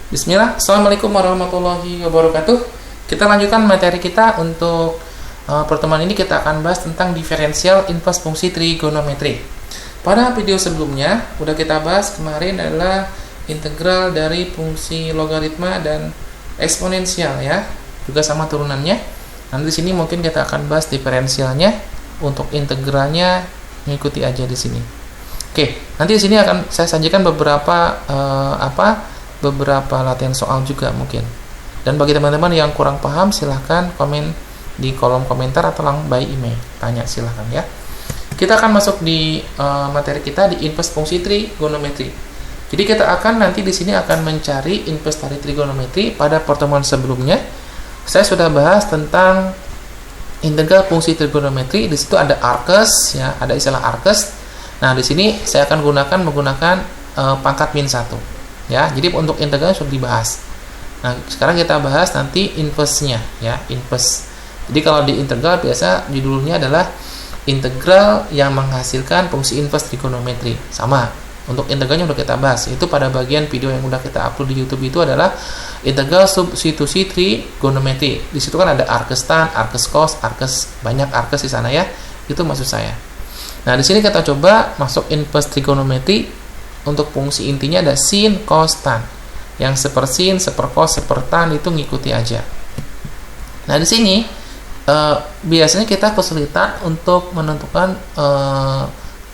Bismillah, Assalamualaikum warahmatullahi wabarakatuh. Kita lanjutkan materi kita untuk pertemuan ini. Kita akan bahas tentang diferensial inverse fungsi trigonometri. Pada video sebelumnya udah kita bahas kemarin adalah integral dari fungsi logaritma dan eksponensial ya, juga sama turunannya. Nanti di sini mungkin kita akan bahas diferensialnya. Untuk integralnya mengikuti aja di sini. Oke, nanti di sini akan saya sajikan beberapa beberapa latihan soal juga mungkin. Dan bagi teman-teman yang kurang paham silahkan komen di kolom komentar atau langsung by email. Tanya silahkan ya. Kita akan masuk di materi kita di inverse fungsi trigonometri. Jadi kita akan nanti di sini akan mencari inverse dari trigonometri. Pada pertemuan sebelumnya saya sudah bahas tentang integral fungsi trigonometri. Di situ ada arcus ya, ada istilah arcus. Nah, di sini saya akan menggunakan pangkat min 1. Ya, jadi untuk integral sudah dibahas. Nah, sekarang kita bahas nanti inverse-nya ya, inverse. Jadi kalau di integral biasa judulnya adalah integral yang menghasilkan fungsi inverse trigonometri. Sama. Untuk integralnya udah kita bahas. Itu pada bagian video yang udah kita upload di YouTube itu adalah integral substitusi trigonometri. Di situ kan ada arcus tan, arcus cos, arcus, banyak arcus di sana ya. Itu maksud saya. Nah, di sini kita coba masuk inverse trigonometri. Untuk fungsi intinya ada sin, cos, tan. Yang sepersin, sepercos, sepertan itu ngikuti aja. Nah, di sini biasanya kita kesulitan untuk menentukan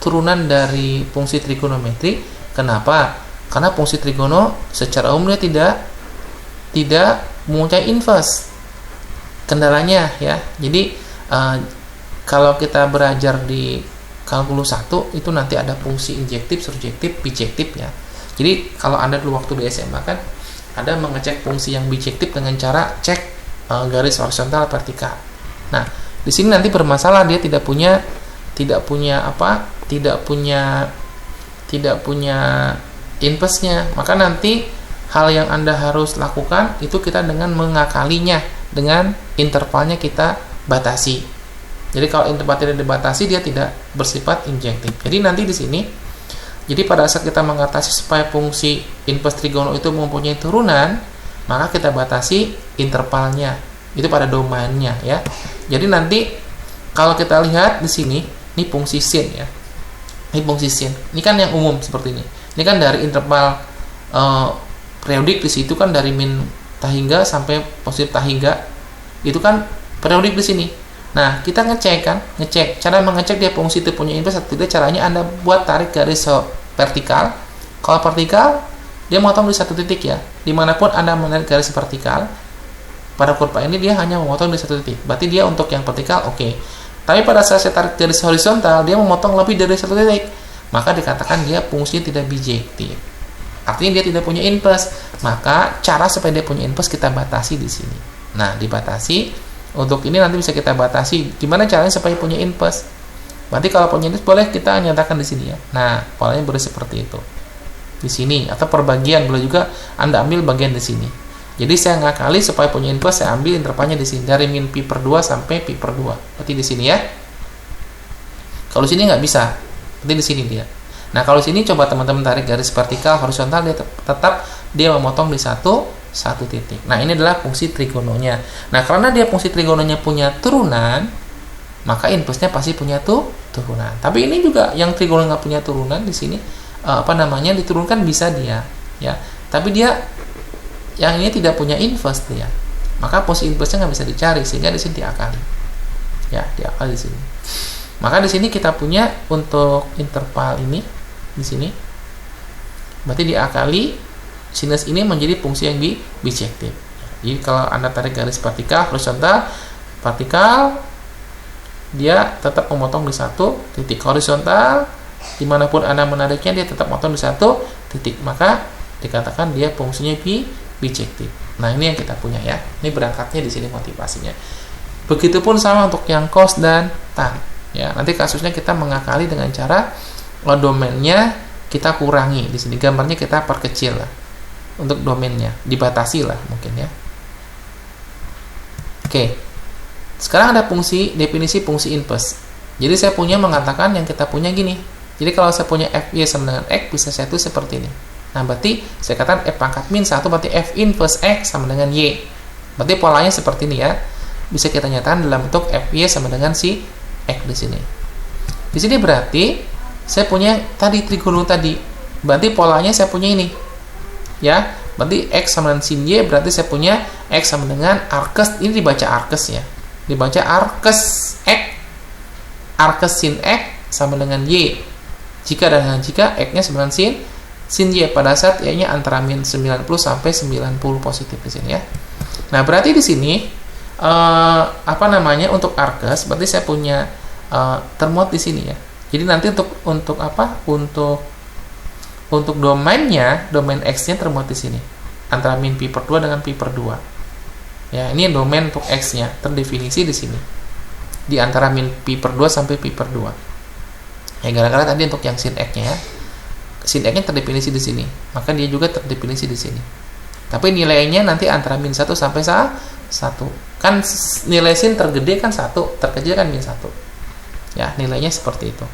turunan dari fungsi trigonometri. Kenapa? Karena fungsi trigono secara umum dia tidak mempunyai inverse. Kendalanya ya. Jadi kalau kita belajar di kalkulus 1 itu nanti ada fungsi injektif, surjektif, bijektif ya. Jadi kalau Anda dulu waktu di SMA kan ada mengecek fungsi yang bijektif dengan cara cek garis horizontal vertikal. Nah, di sini nanti bermasalah dia tidak punya inverse-nya. Maka nanti hal yang Anda harus lakukan itu kita dengan mengakalinya, dengan intervalnya kita batasi. Jadi kalau interval tidak dibatasi dia tidak bersifat injektif. Jadi nanti di sini, jadi pada saat kita mengatasi supaya fungsi inverse trigono itu mempunyai turunan, maka kita batasi intervalnya. Itu pada domainnya ya. Jadi nanti kalau kita lihat di sini, ini fungsi sin ya. Ini fungsi sin. Ini kan yang umum seperti ini. Ini kan dari interval periodik di situ kan dari min tahingga sampai positif tahingga. Itu kan periodik di sini. Nah, kita ngecek. Cara mengecek dia fungsi itu punya inverse atau tidak, caranya Anda buat tarik garis vertikal. Kalau vertikal, dia memotong di satu titik ya. Dimanapun Anda menarik garis vertikal, pada kurva ini dia hanya memotong di satu titik. Berarti dia untuk yang vertikal oke. Tapi pada saat saya tarik garis horizontal, dia memotong lebih dari satu titik. Maka dikatakan dia fungsinya tidak bijektif. Artinya dia tidak punya inverse. Maka cara supaya dia punya inverse kita batasi di sini. Nah, dibatasi. Untuk ini nanti bisa kita batasi. Gimana caranya supaya punya inverse? Berarti kalau punya inverse boleh kita nyatakan di sini ya. Nah, polanya boleh seperti itu. Di sini atau perbagian boleh juga Anda ambil bagian di sini. Jadi saya ngakali supaya punya inverse saya ambil intervalnya di sini dari min pi per 2 sampai pi per 2. Berarti di sini ya. Kalau sini nggak bisa. Berarti di sini dia. Nah, kalau sini coba teman-teman tarik garis vertikal horizontal dia tetap dia memotong di satu titik. Nah, ini adalah fungsi trigononya. Nah, karena dia fungsi trigononya punya turunan, maka inverse-nya pasti punya turunan. Tapi ini juga yang trigono nggak punya turunan di sini diturunkan bisa dia, ya. Tapi dia yang ini tidak punya inverse dia. Maka fungsi inverse-nya nggak bisa dicari sehingga di sini diakali. Ya, diakali di sini. Maka di sini kita punya untuk interval ini di sini. Berarti diakali sinus ini menjadi fungsi yang bijektif. Jadi kalau Anda tarik garis vertikal, horizontal, vertikal, dia tetap memotong di satu titik. Horizontal, dimanapun Anda menariknya dia tetap memotong di satu titik. Maka dikatakan dia fungsinya bijektif. Nah, ini yang kita punya ya. Ini berangkatnya di sini motivasinya. Begitupun sama untuk yang cos dan tan. Ya, nanti kasusnya kita mengakali dengan cara domainnya kita kurangi. Di sini gambarnya kita perkecil lah. Untuk domainnya dibatasi lah mungkin ya. Oke. Sekarang ada definisi fungsi inverse. Jadi saya punya mengatakan yang kita punya gini. Jadi kalau saya punya f y sama dengan x bisa saya tulis seperti ini. Nah, berarti saya katakan F pangkat min 1 berarti F inverse X sama dengan Y. Berarti polanya seperti ini ya. Bisa kita nyatakan dalam bentuk FY sama dengan si X di sini. Di sini berarti saya punya tadi trigono tadi. Berarti polanya saya punya ini. Ya, berarti X sama dengan sin Y, berarti saya punya X sama dengan arkes, ini dibaca arkes ya. Dibaca arkes X, arkes sin X sama dengan Y. Jika dan jika X-nya sama dengan sin Y pada saat Y-nya antara min 90 sampai 90 positif di sini ya. Nah, berarti di sini untuk arkes berarti saya punya termuat di sini ya. Jadi nanti untuk domainnya, domain X-nya termuat di sini antara min pi per 2 dengan pi per 2. Ya, ini domain untuk X-nya terdefinisi di sini. Di antara min pi per 2 sampai pi per 2. Ya, gara-gara tadi untuk yang sin X-nya ya. Sin X-nya terdefinisi di sini, maka dia juga terdefinisi di sini. Tapi nilainya nanti antara min 1 sampai 1. Kan nilai sin tergede kan 1, terkecil kan min 1. Ya, nilainya seperti itu.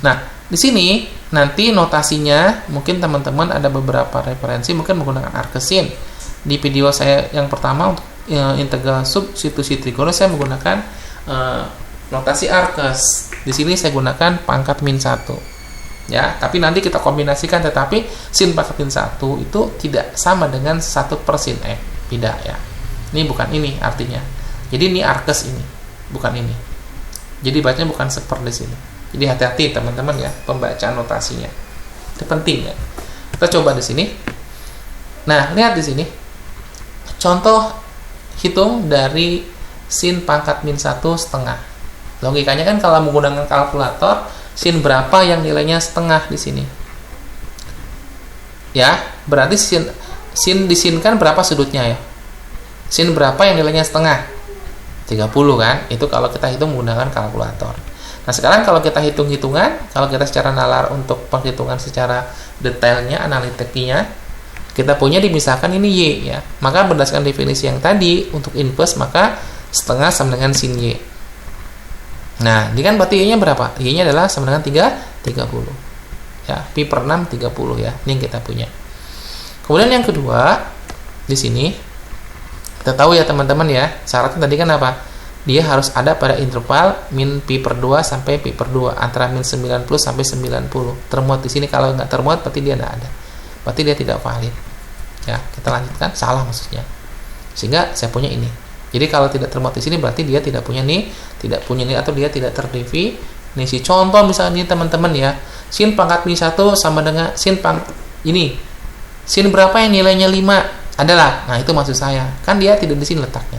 Nah, di sini nanti notasinya mungkin teman-teman ada beberapa referensi mungkin menggunakan arkesin. Di video saya yang pertama untuk integral substitusi trigono saya menggunakan notasi arkes. Di sini saya gunakan pangkat min 1. Ya, tapi nanti kita kombinasikan, tetapi sin pangkat min 1 itu tidak sama dengan 1 per sin X. Tidak ya. Ini bukan ini artinya. Jadi ini arkes ini, bukan ini. Jadi bacanya bukan seper di sini. Jadi hati-hati teman-teman ya pembacaan notasinya. Itu penting ya. Kita coba di sini. Nah, lihat di sini. Contoh hitung dari sin pangkat min 1 setengah. Logikanya kan kalau menggunakan kalkulator, sin berapa yang nilainya setengah di sini? Ya, berarti sin disinkan berapa sudutnya ya? Sin berapa yang nilainya setengah? 30 kan? Itu kalau kita hitung menggunakan kalkulator. Nah, sekarang kalau kita hitung-hitungan, kalau kita secara nalar untuk perhitungan secara detailnya, analitiknya, kita punya misalkan ini Y ya. Maka berdasarkan definisi yang tadi untuk inverse maka setengah sama dengan sin Y. Nah, ini kan berarti Y-nya berapa? Y-nya adalah sama dengan 30. Ya, pi per 6 30 ya. Ini yang kita punya. Kemudian yang kedua, di sini kita tahu ya teman-teman ya, syaratnya tadi kan apa? Dia harus ada pada interval min pi per 2 sampai pi per 2 antara min 90 sampai 90. Termuat di sini, kalau nggak termuat berarti dia tidak ada. Berarti dia tidak valid. Ya, kita lanjutkan, salah maksudnya. Sehingga saya punya ini. Jadi kalau tidak termuat di sini berarti dia tidak punya nih atau dia tidak terdefinisi. Contoh misalnya teman-teman ya, sin pangkat min 1 sama dengan sin ini. Sin berapa yang nilainya 5? Adalah. Nah, itu maksud saya. Kan dia tidak di sini letaknya.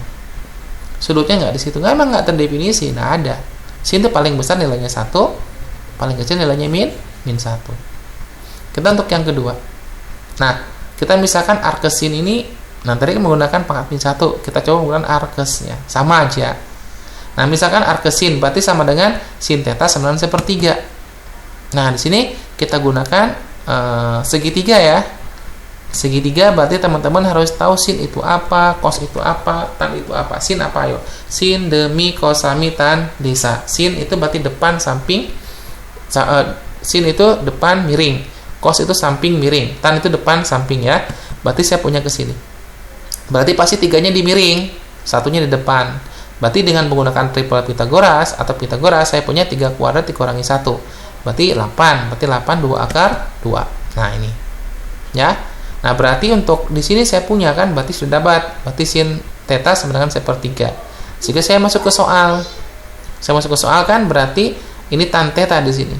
Sudutnya nggak di situ. Emang nggak terdefinisi. Nah, ada. Sin itu paling besar nilainya 1, paling kecil nilainya min 1. Kita untuk yang kedua. Nah, kita misalkan arkes sin ini, nah tadi menggunakan pangkat min 1, kita coba menggunakan arkesnya. Sama aja. Nah, misalkan arkes sin berarti sama dengan sin theta sama dengan 1/3. Nah, di sini kita gunakan segitiga ya. Segitiga berarti teman-teman harus tahu sin itu apa, cos itu apa, tan itu apa. Sin apa ayo? Sin, demi, cos, sami, tan, desa. Sin itu berarti depan, samping. Sin itu depan, miring. Cos itu samping, miring. Tan itu depan, samping ya. Berarti saya punya ke sini. Berarti pasti tiganya di miring, satunya di depan. Berarti dengan menggunakan triple Pythagoras atau Pythagoras, saya punya 3 kuadrat dikurangi 1. Berarti 8. Berarti 8 2 akar 2. Nah, ini. Ya. Nah, berarti untuk di sini saya punya kan, berarti sudah dapat. Berarti sin theta sama dengan 1/3. Jika saya masuk ke soal. Saya masuk ke soal kan, berarti ini tan theta di sini.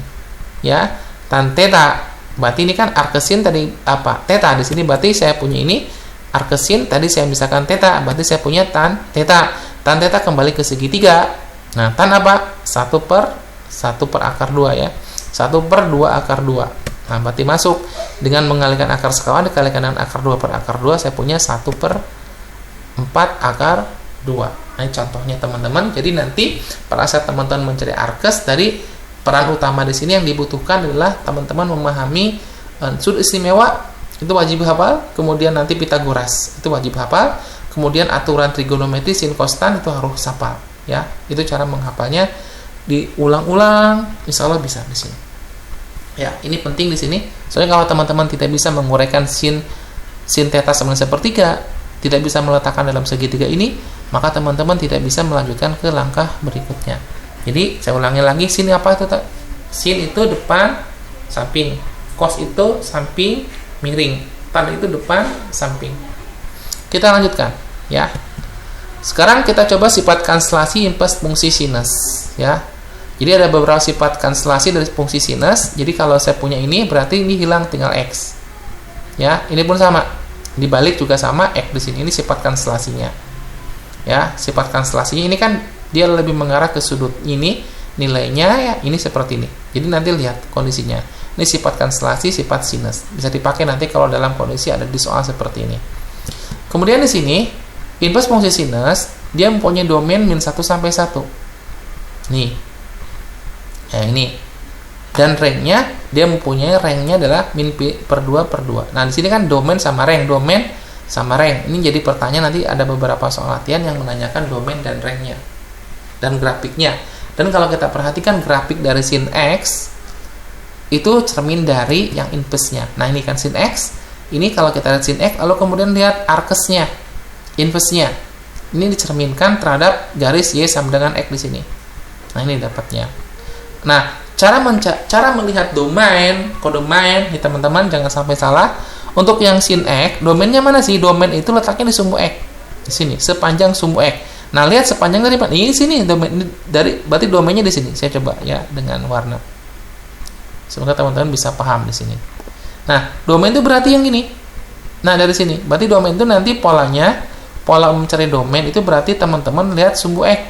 Ya, tan theta. Berarti ini kan arkesin tadi apa? Theta di sini berarti saya punya ini arkesin tadi saya misalkan theta, berarti saya punya tan theta. Tan theta kembali ke segitiga. Nah, tan apa? 1 per akar 2 ya. 1 per 2 akar 2. Nah, berarti masuk dengan mengalihkan akar sekawan dikalikan dengan akar 2 per akar 2, saya punya 1 per 4 akar 2. Nah, ini contohnya teman-teman. Jadi nanti pada saat teman-teman mencari arkes, dari peran utama di sini yang dibutuhkan adalah teman-teman memahami sudut istimewa, itu wajib hafal. Kemudian nanti Pythagoras, itu wajib hafal. Kemudian aturan trigonometri sin cos tan itu harus hafal. Ya, itu cara menghafalnya. Diulang-ulang, insya Allah bisa di sini. Ya, ini penting di sini. Soalnya kalau teman-teman tidak bisa menguraikan sin theta sama dengan sepertiga, tidak bisa meletakkan dalam segitiga ini, maka teman-teman tidak bisa melanjutkan ke langkah berikutnya. Jadi, saya ulangi lagi, sin apa itu? Sin itu depan, samping. Cos itu samping, miring. Tan itu depan, samping. Kita lanjutkan, ya. Sekarang kita coba sifat kanselasi impuls fungsi sinus, ya. Jadi ada beberapa sifat kanselasi dari fungsi sinus. Jadi kalau saya punya ini berarti ini hilang, tinggal X. Ya, ini pun sama. Dibalik juga sama, X di sini. Ini sifat kanselasinya. Ya, sifat kanselasinya ini kan dia lebih mengarah ke sudut ini, nilainya ya ini seperti ini. Jadi nanti lihat kondisinya. Ini sifat kanselasi, sifat sinus. Bisa dipakai nanti kalau dalam kondisi ada di soal seperti ini. Kemudian di sini impuls fungsi sinus dia mempunyai domain min 1 sampai 1. Nih. Ya ini. Dan range-nya dia mempunyai range-nya adalah min per 2 per 2. Nah, di sini kan domain sama range, domain sama range. Ini jadi pertanyaan, nanti ada beberapa soal latihan yang menanyakan domain dan range-nya dan grafiknya. Dan kalau kita perhatikan grafik dari sin X itu cermin dari yang impulsnya. Nah, ini kan sin X. Ini kalau kita lihat sin X, lalu kemudian lihat arkesnya, impulsnya. Ini dicerminkan terhadap garis Y sama dengan X di sini. Nah, ini dapatnya. Nah, cara melihat domain, kode domain, nih teman-teman jangan sampai salah. Untuk yang sin X, domainnya mana sih? Domain itu letaknya di sumbu X. Di sini, sepanjang sumbu X. Nah, lihat sepanjang dari mana? Ini sini domain dari, berarti domainnya di sini. Saya coba ya dengan warna. Semoga teman-teman bisa paham di sini. Nah, domain itu berarti yang ini. Nah, dari sini. Berarti domain itu nanti polanya, pola mencari domain itu berarti teman-teman lihat sumbu X.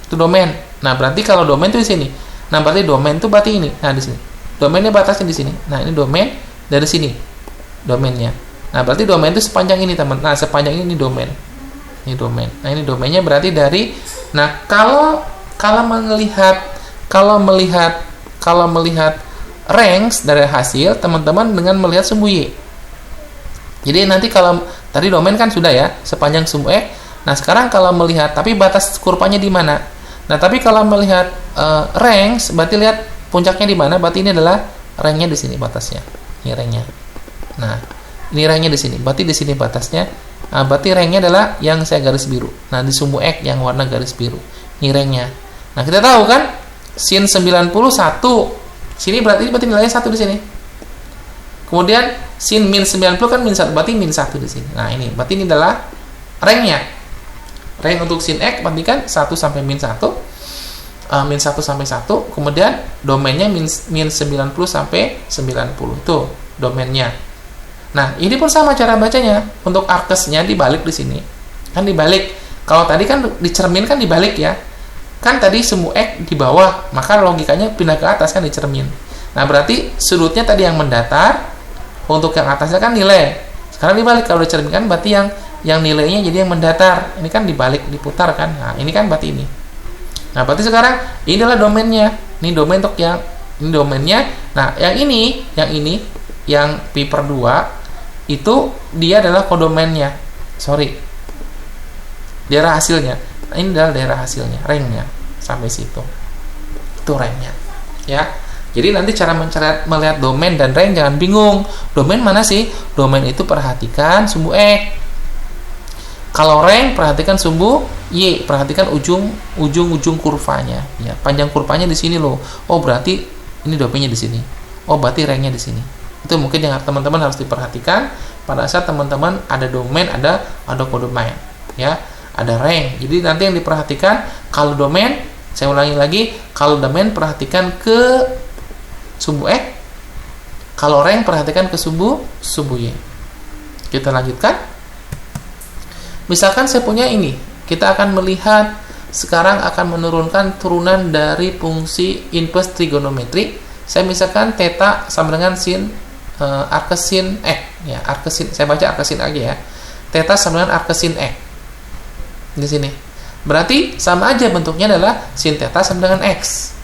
Itu domain. Nah, berarti kalau domain itu di sini. Nah, berarti domain itu berarti ini. Nah, di sini. Domainnya batasnya di sini. Nah, ini domain dari sini. Domainnya. Nah, berarti domain itu sepanjang ini, teman. Nah, sepanjang ini domain. Ini domain. Nah, ini domainnya berarti dari. Nah, kalau melihat range dari hasil, teman-teman dengan melihat sumbu Y. Jadi nanti kalau tadi domain kan sudah ya, sepanjang sumbu X. Nah, sekarang kalau melihat, tapi batas kurvanya di mana? Nah, tapi kalau melihat range, berarti lihat puncaknya di mana? Berarti ini adalah range-nya di sini batasnya. Ini range-nya. Nah, ini range-nya di sini. Berarti di sini batasnya. Nah, berarti range-nya adalah yang saya garis biru. Nah, di sumbu X yang warna garis biru. Ini range-nya. Nah, kita tahu kan sin 91. Sini berarti nilainya 1 di sini. Kemudian sin min 90 kan min 1, berarti min 1 di sini. Nah, ini berarti ini adalah range-nya. Range untuk sin X berarti kan 1 sampai min 1. Min 1 sampai 1, kemudian domainnya min 90 sampai 90. Itu domainnya. Nah, ini pun sama cara bacanya. Untuk arkesnya dibalik di sini. Kan dibalik. Kalau tadi kan dicerminkan dibalik ya. Kan tadi sumbu X di bawah, maka logikanya pindah ke atas kan dicermin. Nah, berarti sudutnya tadi yang mendatar, untuk yang atasnya kan nilai. Sekarang dibalik, kalau dicerminkan berarti yang nilainya jadi yang mendatar. Ini kan dibalik, diputar kan. Nah, ini kan berarti ini. Nah, berarti sekarang ini adalah domainnya. Ini domain untuk yang ini domainnya. Nah, yang pi per 2 itu dia adalah kodomainnya. Sorry. Daerah hasilnya. Nah, ini adalah daerah hasilnya, range-nya sampai situ. Itu range-nya. Ya. Jadi nanti cara melihat domain dan range jangan bingung. Domain mana sih? Domain itu perhatikan sumbu X. Kalau range perhatikan sumbu Y, perhatikan ujung kurvanya. Ya, panjang kurvanya di sini loh. Oh, berarti ini domainnya di sini. Oh, berarti range-nya di sini. Itu mungkin yang teman-teman harus diperhatikan pada saat teman-teman ada domain, ada kodomain. Ya, ada range. Jadi nanti yang diperhatikan kalau domain, saya ulangi lagi, kalau domain perhatikan ke sumbu X. Kalau range perhatikan ke sumbu Y. Kita lanjutkan. Misalkan saya punya ini, kita akan melihat sekarang akan menurunkan turunan dari fungsi inverse trigonometri. Saya misalkan theta sama dengan sin arkes sin X, ya, arkes sin, saya baca arkes sin aja ya. Theta sama dengan arkes sin X. Di sini. Berarti sama aja bentuknya adalah sin theta sama dengan X.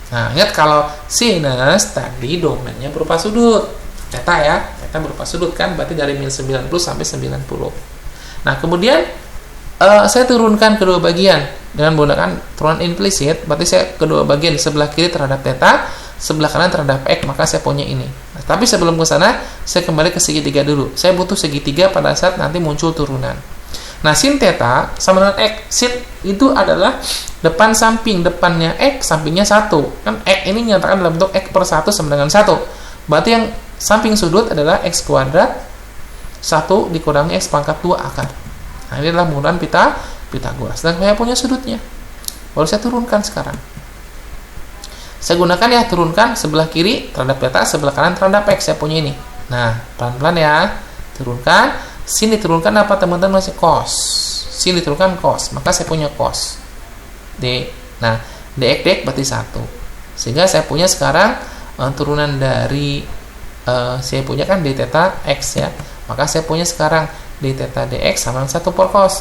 Nah, ingat kalau sinus tadi domainnya berupa sudut. Theta ya, theta berupa sudut kan, berarti dari min 90 sampai 90. Nah, kemudian saya turunkan kedua bagian dengan menggunakan turunan implisit. Berarti saya kedua bagian sebelah kiri terhadap theta, sebelah kanan terhadap X, maka saya punya ini. Nah, tapi sebelum ke sana, saya kembali ke segitiga dulu. Saya butuh segitiga pada saat nanti muncul turunan. Nah, sin theta sama dengan X. Sin itu adalah depan samping, depannya X, sampingnya 1. Kan X ini nyatakan dalam bentuk X per 1 sama dengan 1. Berarti yang samping sudut adalah X kuadrat 1 dikurangi X pangkat 2 akar. Nah, ini adalah menggunakan Pitagoras. Dan saya punya sudutnya. Baru saya turunkan sekarang. Saya gunakan ya, turunkan sebelah kiri terhadap theta, sebelah kanan terhadap X. Saya punya ini. Nah, pelan-pelan ya. Turunkan. Sin diturunkan apa teman-teman? Masih cos. Sin diturunkan cos. Maka saya punya cos. D. Nah, dx berarti 1. Sehingga saya punya sekarang turunan dari saya punya kan d theta x ya. Maka saya punya sekarang d theta dx sama dengan 1 per cos.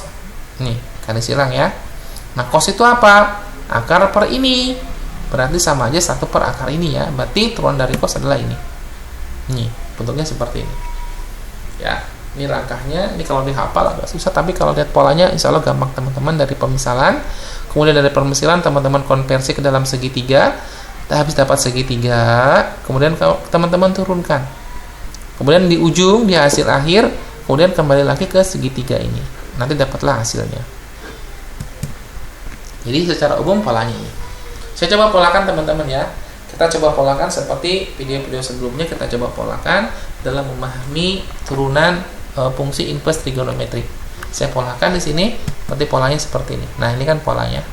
Nih, garis silang ya. Nah, cos itu apa? Akar per ini. Berarti sama aja 1 per akar ini ya. Berarti turunan dari cos adalah ini. Nih, bentuknya seperti ini. Ya, ini langkahnya. Ini kalau dihafal agak susah, tapi kalau lihat polanya insya Allah gampang teman-teman. Dari pemisalan, kemudian dari pemisalan teman-teman konversi ke dalam segitiga. Kita habis dapat segitiga, kemudian teman-teman turunkan. Kemudian di ujung, di hasil akhir, kemudian kembali lagi ke segitiga ini. Nanti dapatlah hasilnya. Jadi secara umum polanya ini. Saya coba polakan teman-teman ya. Kita coba polakan seperti video-video sebelumnya, kita coba polakan dalam memahami turunan fungsi inverse trigonometri. Saya polakan di sini, berarti polanya seperti ini. Nah, ini kan polanya.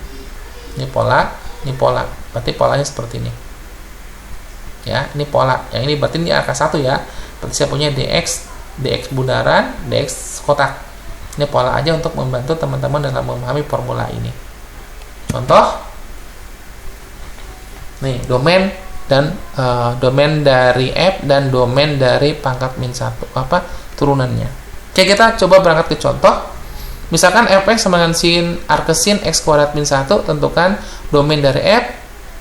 Ini pola, ini pola. Berarti polanya seperti ini. Ya, ini pola. Yang ini berarti ini angka 1 ya. Berarti saya punya dx bundaran, dx kotak. Ini pola aja untuk membantu teman-teman dalam memahami formula ini. Contoh, nih domain dan domain dari F dan domain dari pangkat min 1 apa turunannya. Oke, kita coba berangkat ke contoh. Misalkan fx sama dengan sin arcsin x kuadrat min 1, tentukan domain dari F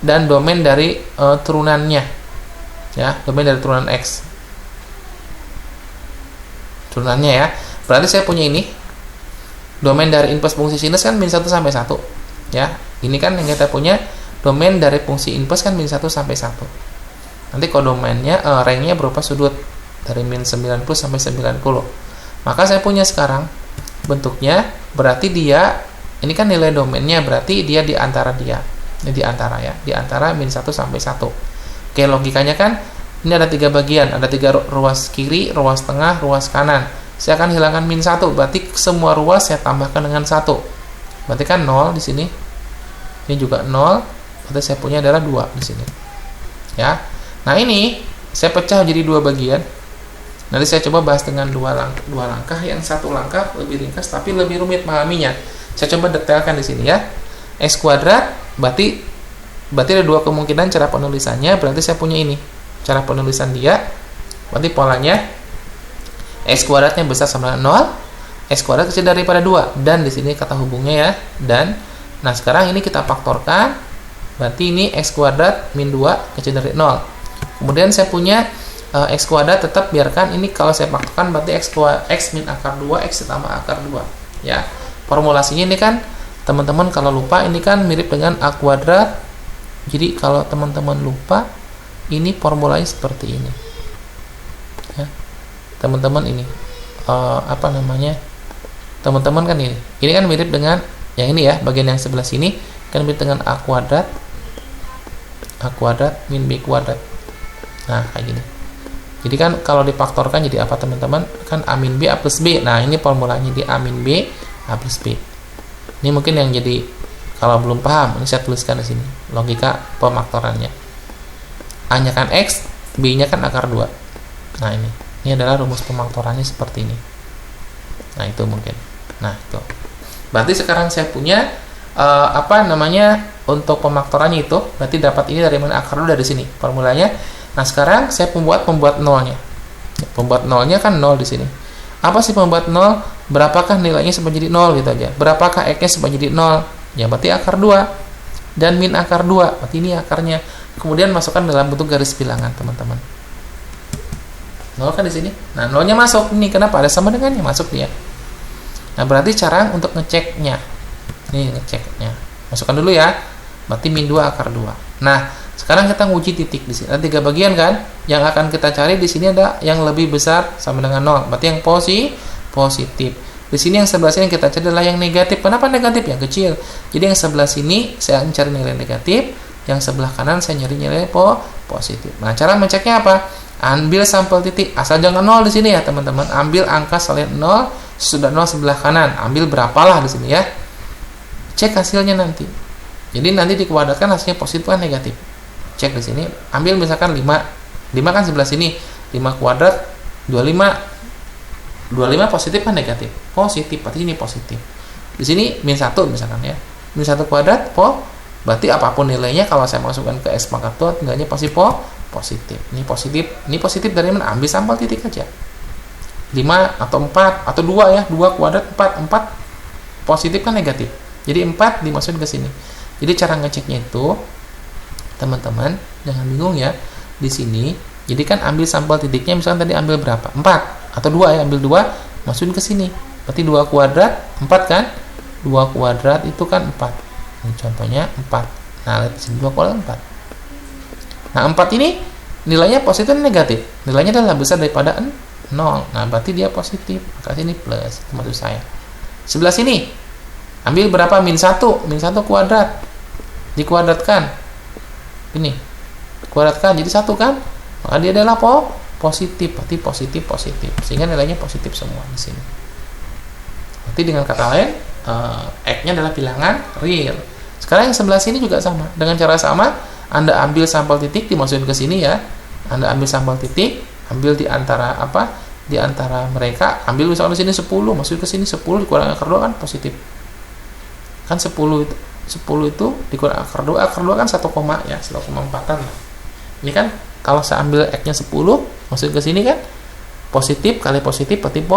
dan domain dari turunannya. Ya, domain dari turunan x. Turunannya ya. Berarti saya punya ini. Domain dari inverse fungsi sinus kan min 1 sampai 1. Ya, ini kan yang kita punya domain dari fungsi inverse kan min 1 sampai 1. Nanti kalau domainnya range-nya berupa sudut dari min 90 sampai 90. Maka saya punya sekarang bentuknya berarti dia ini kan nilai domainnya, berarti dia di antara dia. Ini di antara ya, di antara min 1 sampai 1. Oke, logikanya kan ini ada 3 bagian, ada 3 ruas kiri, ruas tengah, ruas kanan. Saya akan hilangkan min 1, berarti semua ruas saya tambahkan dengan 1. Berarti kan 0 di sini. Ini juga 0. Berarti saya punya adalah 2 di sini. Ya. Nah, ini saya pecah jadi 2 bagian. Nanti saya coba bahas dengan dua langkah. Yang satu langkah lebih ringkas tapi lebih rumit memahaminya. Saya coba detailkan di sini ya. X kuadrat berarti ada 2 kemungkinan cara penulisannya. Berarti saya punya ini. Cara penulisan dia berarti polanya x kuadratnya besar sama dengan 0, x kuadrat kecil daripada 2, dan di sini kata hubungnya ya, dan. Nah, sekarang ini kita faktorkan, berarti ini x kuadrat min 2 kecil dari 0. Kemudian saya punya x kuadrat, tetap biarkan ini kalau saya faktorkan berarti x min akar 2 x ditambah akar 2 ya. Formulasinya ini kan teman-teman kalau lupa ini kan mirip dengan a kuadrat. Jadi kalau teman-teman lupa, ini formulanya seperti ini ya. Teman-teman ini apa namanya, teman-teman kan ini kan mirip dengan yang ini ya, bagian yang sebelah sini kan mirip dengan a kuadrat min b kuadrat. Nah, kayak gini. Jadi kan kalau difaktorkan jadi apa teman-teman? Kan a min b a plus b. Nah, ini formulanya di a min b a plus b. Ini mungkin yang jadi kalau belum paham, ini saya tuliskan di sini logika pemaktorannya. A-nya kan x, b-nya kan akar 2. Nah, ini adalah rumus pemaktorannya seperti ini. Nah, itu mungkin. Nah, itu. Berarti sekarang saya punya apa namanya untuk pemaktorannya itu, berarti dapat ini dari mana? Akar 2 dari sini formulanya. Nah, sekarang saya pembuat nolnya. Pembuat nolnya kan 0 di sini. Apa sih pembuat 0? Berapakah nilainya sampai jadi 0 gitu aja. Berapakah x-nya sampai jadi 0? Ya, berarti akar 2 dan min akar 2. Berarti ini akarnya. Kemudian masukkan dalam bentuk garis bilangan, teman-teman. 0 kan di sini. Nah, 0-nya masuk. Ini kenapa? Ada sama dengannya masuk dia. Nah, berarti cara untuk ngeceknya. Ini ngeceknya. Masukkan dulu ya. Berarti min 2 akar 2. Nah, sekarang kita nguji titik di sini. Ada 3 bagian kan? Yang akan kita cari di sini ada yang lebih besar sama dengan 0. Berarti yang positif. Di sini yang sebelah sini kita cari adalah yang negatif. Kenapa negatif? Yang kecil. Jadi yang sebelah sini saya mencari nilai negatif, yang sebelah kanan saya nyari nilai positif. Nah, cara menceknya apa? Ambil sampel titik. Asal jangan 0 di sini ya, teman-teman. Ambil angka selain 0, sudah 0 sebelah kanan. Ambil berapalah di sini ya. Cek hasilnya nanti. Jadi nanti dikuadratkan hasilnya positif kan negatif. Cek di sini, ambil misalkan 5 kan sebelah sini, 5 kuadrat 25 positif kan negatif, positif, berarti ini positif. Di sini min 1 misalkan ya, min 1 kuadrat berarti apapun nilainya kalau saya masukkan ke X pangkat 2 nilainya pasti positif. Ini positif dari mana? Ambil sampel titik aja, 5 atau 4 atau 2 ya, 2 kuadrat 4 positif kan negatif, jadi 4 dimasukin ke sini. Jadi cara ngeceknya itu teman-teman jangan bingung ya di sini. Jadi kan ambil sampel titiknya, misalkan tadi ambil berapa? 4 atau 2 ya, ambil 2 masukin ke sini. Berarti 2 kuadrat 4 kan? 2 kuadrat itu kan 4. Ini contohnya 4. Nah, lihat di sini 2 kuadrat 4. Nah, 4 ini nilainya positif atau negatif? Nilainya adalah besar daripada 0. Nah, berarti dia positif. Maka sini plus, itu maksud saya. Sebelah sini ambil berapa? Min 1 kuadrat dikuadratkan. Ini kuadratkan jadi 1 kan, maka dia adalah positif, berarti positif, sehingga nilainya positif semua di sini. Berarti dengan kata lain X-nya adalah bilangan real. Sekarang yang sebelah sini juga sama, dengan cara sama. Anda ambil sampel titik dimasukin ke sini ya, Anda ambil sampel titik, ambil di antara di antara mereka, ambil misalnya di sini 10, masukin ke sini 10 dikurangi akar 2 kan positif kan. 10 itu dikurang akar 2 kan 1, ya 1,4an lah. Ini kan kalau saya ambil X-nya 10 masukin ke sini kan positif kali positif berarti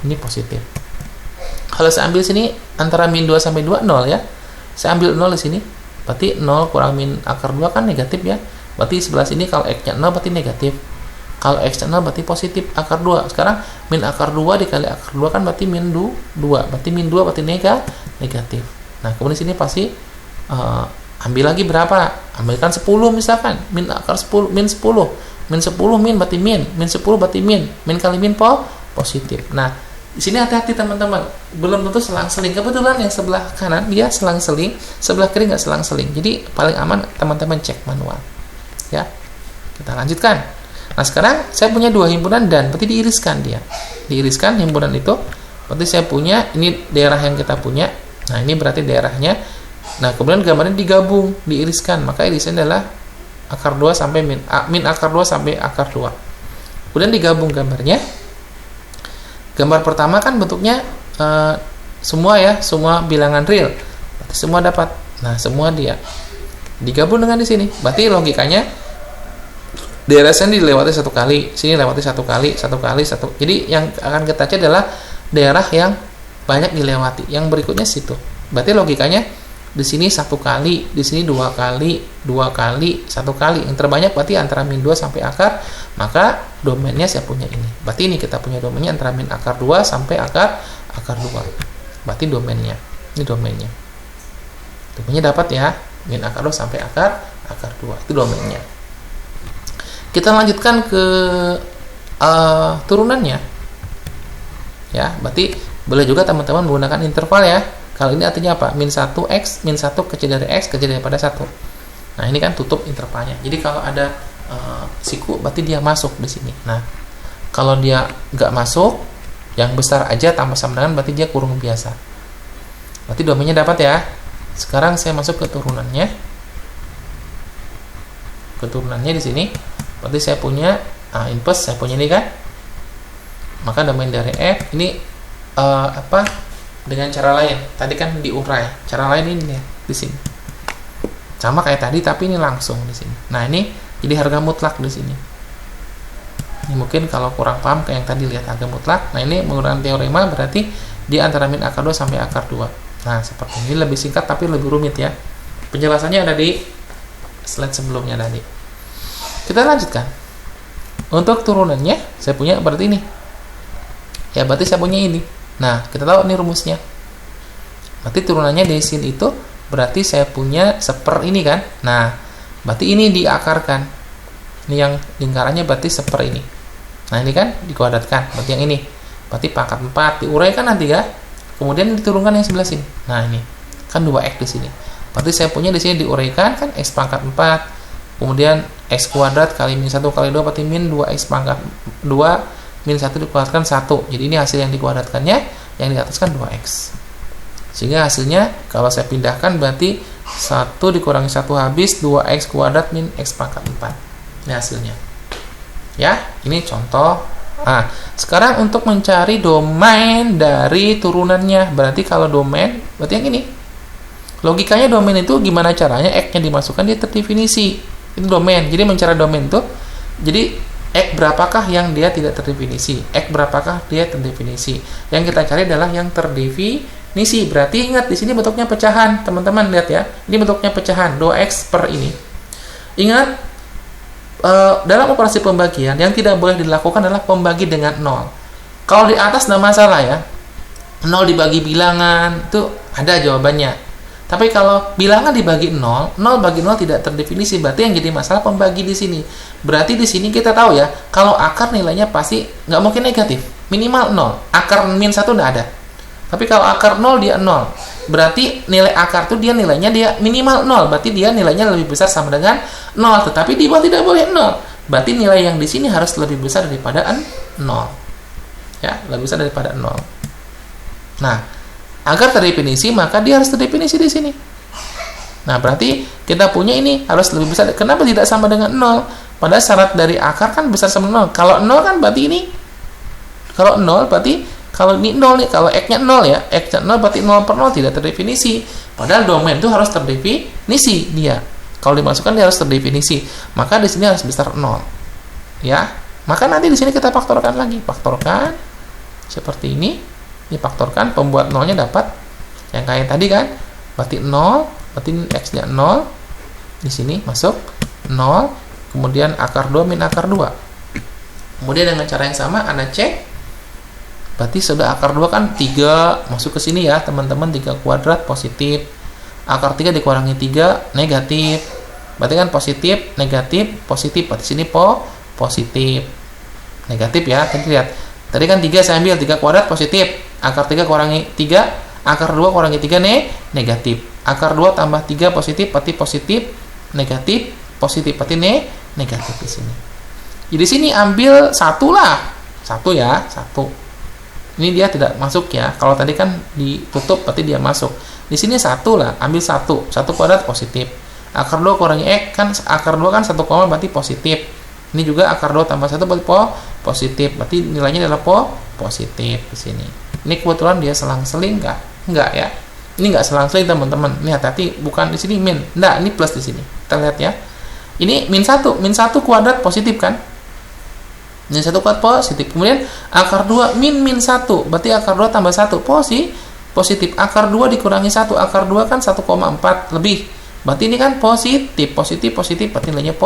ini positif. Kalau saya ambil sini antara min 2 sampai 2 0 ya, saya ambil 0 di sini berarti 0 kurang min akar 2 kan negatif ya. Berarti sebelah sini kalau X-nya 0 berarti negatif, kalau X-nya 0 berarti positif akar 2. Sekarang min akar 2 dikali akar 2 kan berarti min 2, berarti min 2 berarti negatif. Nah, kemudian sini pasti ambil lagi berapa? Ambilkan 10 misalkan, min akar 10, min 10 berarti min 10 berarti min kali min positif. Nah, di sini hati-hati teman-teman, belum tentu selang-seling. Kebetulan yang sebelah kanan dia selang-seling, sebelah kiri nggak selang-seling. Jadi paling aman teman-teman cek manual. Ya, kita lanjutkan. Nah, sekarang saya punya 2 himpunan dan berarti diiriskan himpunan itu. Berarti saya punya ini daerah yang kita punya. Nah, ini berarti daerahnya. Nah, kemudian gambarnya digabung, diiriskan. Maka irisannya adalah akar 2 sampai min akar 2 sampai akar 2. Kemudian digabung gambarnya. Gambar pertama kan bentuknya semua bilangan real. Berarti semua dapat. Nah, semua dia digabung dengan di sini. Berarti logikanya daerah sini dilewati 1 kali, sini lewati 1 kali. Jadi yang akan kita cek adalah daerah yang banyak dilewati. Yang berikutnya situ. Berarti logikanya di sini 1 kali, di sini 2 kali, 1 kali. Yang terbanyak berarti antara min 2 sampai akar, maka domainnya saya punya ini. Berarti ini kita punya domainnya antara min akar 2 sampai akar 2. Berarti domainnya. Ini domainnya. Domainnya dapat ya, min akar 2 sampai akar 2. Itu domainnya. Kita lanjutkan ke turunannya. Ya, berarti boleh juga teman-teman menggunakan interval ya. Kalau ini artinya apa? Min 1x, min 1 kecil dari x kecil daripada 1. Nah, ini kan tutup intervalnya. Jadi kalau ada siku berarti dia masuk di sini. Nah, kalau dia nggak masuk, yang besar aja tambah sama dengan berarti dia kurung biasa. Berarti domainnya dapat ya. Sekarang saya masuk ke turunannya. Keturunannya di sini. Berarti saya punya inverse, saya punya ini kan. Maka domain dari f ini dengan cara lain. Tadi kan diurai. Cara lain ini ya, di sini. Sama kayak tadi tapi ini langsung di sini. Nah, ini jadi harga mutlak di sini. Ini mungkin kalau kurang paham kayak yang tadi lihat harga mutlak. Nah, ini menggunakan teorema berarti dia antara min akar 2 sampai akar 2. Nah, seperti ini lebih singkat tapi lebih rumit ya. Penjelasannya ada di slide sebelumnya tadi. Kita lanjutkan. Untuk turunannya saya punya berarti ini. Ya, berarti saya punya ini. Nah, kita tahu ini rumusnya. Berarti turunannya dari sini itu berarti saya punya seper ini kan. Nah, berarti ini diakarkan. Ini yang lingkarannya berarti seper ini. Nah ini kan dikuadratkan, berarti yang ini. Berarti pangkat 4 diuraikan nanti ya. Kemudian diturunkan yang sebelah sini. Nah ini kan 2x di sini. Berarti saya punya di sini diuraikan kan x pangkat 4. Kemudian x kuadrat kali min 1 kali 2 berarti min 2x pangkat 2 min 1 dikuadratkan 1. Jadi ini hasil yang dikuadratkannya, yang di atas kan 2x. Sehingga hasilnya kalau saya pindahkan berarti 1 dikurangi 1 habis 2x kuadrat min x pangkat 4. Ini hasilnya. Ya, ini contoh. Nah, sekarang untuk mencari domain dari turunannya, berarti kalau domain berarti yang ini. Logikanya domain itu gimana caranya x-nya dimasukkan dia terdefinisi. Itu domain. Jadi mencari domain itu, jadi x berapakah yang dia tidak terdefinisi, x berapakah dia terdefinisi. Yang kita cari adalah yang terdefinisi. Berarti ingat di sini bentuknya pecahan, teman-teman lihat ya. Ini bentuknya pecahan 2x per ini. Ingat dalam operasi pembagian yang tidak boleh dilakukan adalah pembagi dengan 0. Kalau di atas tidak masalah ya. 0 dibagi bilangan itu ada jawabannya. Tapi kalau bilangan dibagi 0, 0 bagi 0 tidak terdefinisi, berarti yang jadi masalah pembagi di sini. Berarti di sini kita tahu ya, kalau akar nilainya pasti nggak mungkin negatif, minimal 0. Akar min 1 nggak ada. Tapi kalau akar 0 dia 0. Berarti nilai akar itu dia nilainya dia minimal 0. Berarti dia nilainya lebih besar sama dengan 0. Tetapi di bawah tidak boleh 0. Berarti nilai yang di sini harus lebih besar daripada 0. Ya, lebih besar daripada 0. Nah, agar terdefinisi maka dia harus terdefinisi di sini. Nah, berarti kita punya ini harus lebih besar. Kenapa tidak sama dengan 0? Padahal syarat dari akar kan besar sama 0. Kalau 0 kan berarti ini. Kalau 0 berarti kalau ini 0 nih, kalau x-nya 0 ya, x-nya 0 berarti 0 per 0 tidak terdefinisi. Padahal domain itu harus terdefinisi dia. Kalau dimasukkan dia harus terdefinisi. Maka di sini harus besar 0. Ya. Maka nanti di sini kita faktorkan lagi. Faktorkan seperti ini. Difaktorkan, pembuat 0-nya dapat yang kayak tadi kan. Berarti 0, berarti x-nya 0. Di sini masuk 0, kemudian akar 2 min akar 2. Kemudian dengan cara yang sama Anda cek. Berarti sudah akar 2 kan 3 masuk ke sini ya, teman-teman, 3 kuadrat positif. Akar 3 dikurangi 3 negatif. Berarti kan positif, negatif, positif. Berarti sini positif. Negatif ya. Tadi lihat. Tadi kan 3 saya ambil 3 kuadrat positif. Akar 3 kurangi 3, akar 2 kurangi 3 negatif. Akar 2 tambah 3 positif, berarti positif, negatif, positif, berarti negatif di sini. Jadi sini ambil 1 lah. 1 ya, 1. Ini dia tidak masuk ya. Kalau tadi kan ditutup berarti dia masuk. Di sini 1 lah, ambil 1. 1 kuadrat positif. Akar 2 kurangi x kan akar 2 kan 1, berarti positif. Ini juga akar 2 tambah 1 berarti positif. Berarti nilainya adalah positif di sini. Ini kebetulan dia selang-seling enggak ya. Ini enggak selang-seling teman-teman. Ini hati-hati, bukan di sini min. Enggak, ini plus di sini. Kita lihat ya. Ini min 1 kuadrat positif kan? Min 1 kuadrat positif. Kemudian akar 2 min 1. Berarti akar 2 tambah 1 positif. Akar 2 dikurangi 1. Akar 2 kan 1,4 lebih. Berarti ini kan positif. Berarti nilainya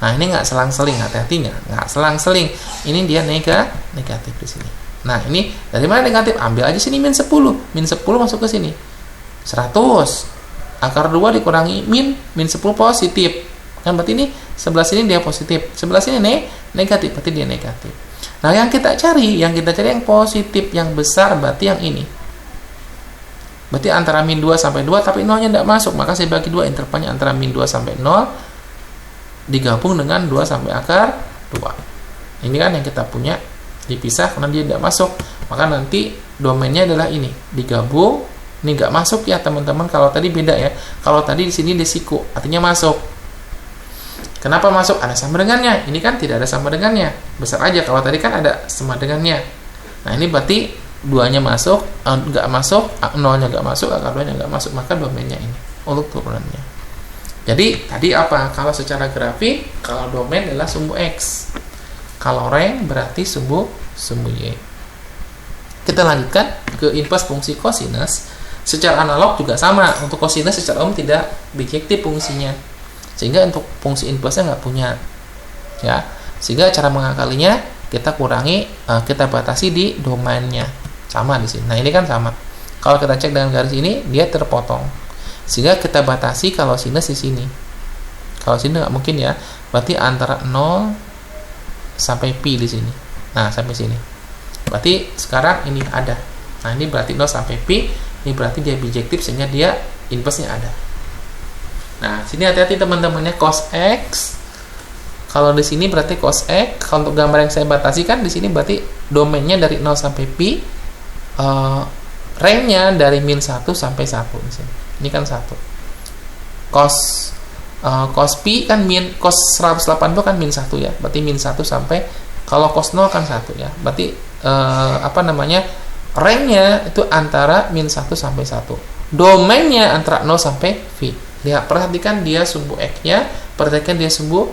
Nah, ini nggak selang-seling. Hati-hati nggak selang-seling. Ini dia negatif di sini. Nah, ini dari mana negatif? Ambil aja sini min 10. Min 10 masuk ke sini. 100. Akar 2 dikurangi min 10 positif. Kan berarti ini sebelah sini dia positif. Sebelah sini negatif, berarti dia negatif. Nah, yang kita cari yang positif, yang besar berarti yang ini. Berarti antara min 2 sampai 2 tapi 0-nya tidak masuk. Maka saya bagi 2, intervalnya antara min 2 sampai 0 digabung dengan 2 sampai akar 2. Ini kan yang kita punya dipisah karena dia tidak masuk. Maka nanti domainnya adalah ini, digabung. Ini nggak masuk ya teman-teman. Kalau tadi beda ya. Kalau tadi di sini desiku, artinya masuk. Kenapa masuk? Ada sama dengannya. Ini kan tidak ada sama dengannya. Besar aja. Kalau tadi kan ada sama dengannya. Nah, ini berarti 2-nya masuk, nggak masuk, 0-nya nggak masuk, akar 2-nya nggak masuk. Maka domainnya ini untuk turunannya. Jadi tadi apa? Kalau secara grafik, kalau domain adalah sumbu X. Kalau rank berarti sumbu Y. Kita lanjutkan ke inverse fungsi cosinus. Secara analog juga sama. Untuk cosinus secara umum tidak bijektif fungsinya. Sehingga untuk fungsi inverse-nya nggak punya. Ya. Sehingga cara mengakalinya kita kurangi, kita batasi di domainnya. Sama di sini. Nah, ini kan sama. Kalau kita cek dengan garis ini, dia terpotong. Sehingga kita batasi kalau sinus di sini. Kalau sini nggak mungkin ya, berarti antara 0 sampai pi di sini. Nah, sampai sini. Berarti sekarang ini ada. Nah, ini berarti 0 sampai pi, ini berarti dia bijektif sehingga dia inversenya ada. Nah, sini hati-hati teman-teman ya, cos x. Kalau di sini berarti cos x. Kalau untuk gambar yang saya batasi kan di sini berarti domainnya dari 0 sampai pi, range-nya dari min 1 sampai 1 di sini. Ini kan 1. Cos pi kan cos 180 kan min 1 ya. Berarti min 1 sampai, kalau cos 0 kan 1 ya. Berarti range-nya itu antara min 1 sampai 1. Domainnya antara 0 sampai v. Lihat, perhatikan dia sumbu x-nya, perhatikan dia sumbu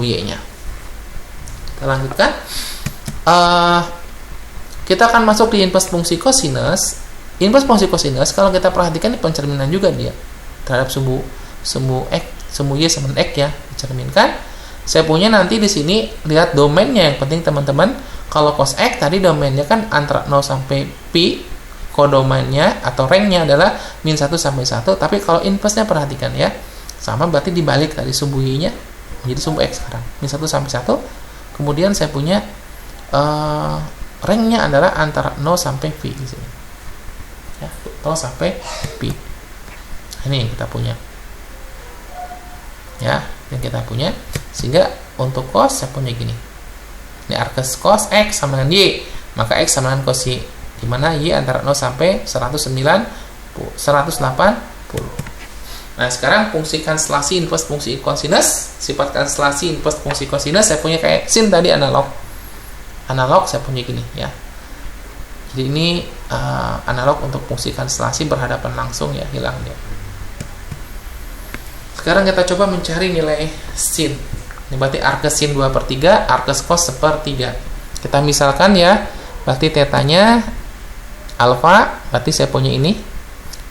y-nya. Kita lanjutkan. Kita akan masuk di inverse fungsi kosinus. Inverse fungsi kosinus kalau kita perhatikan ini pencerminan juga dia terhadap sumbu x, sumbu y sama x ya, dicerminkan. Saya punya nanti di sini lihat domainnya yang penting teman-teman. Kalau cos x tadi domainnya kan antara 0 sampai pi, kodomainnya atau range-nya adalah min 1 sampai 1, tapi kalau inverse-nya perhatikan ya, sama berarti dibalik tadi sumbu y-nya menjadi sumbu x sekarang, min 1 sampai 1. Kemudian saya punya range-nya adalah antara 0 sampai pi di sini. Ya, 0 sampai pi. Ini yang kita punya. Ya, yang kita punya. Sehingga untuk cos saya punya gini. Ini arcus cos x sama dengan y, maka x sama dengan cos y, di mana y antara 0 sampai 180. Nah, sekarang fungsi kanselasi inverse fungsi kosinus. Sifat kanselasi inverse fungsi kosinus saya punya kayak sin tadi, analog saya punya gini ya. Jadi ini analog untuk fungsi kanselasi berhadapan langsung ya, hilang dia. Sekarang kita coba mencari nilai sin. Ini berarti arcus sin 2/3, arcus cos 1/3. Kita misalkan ya, berarti tetanya alfa, berarti saya punya ini.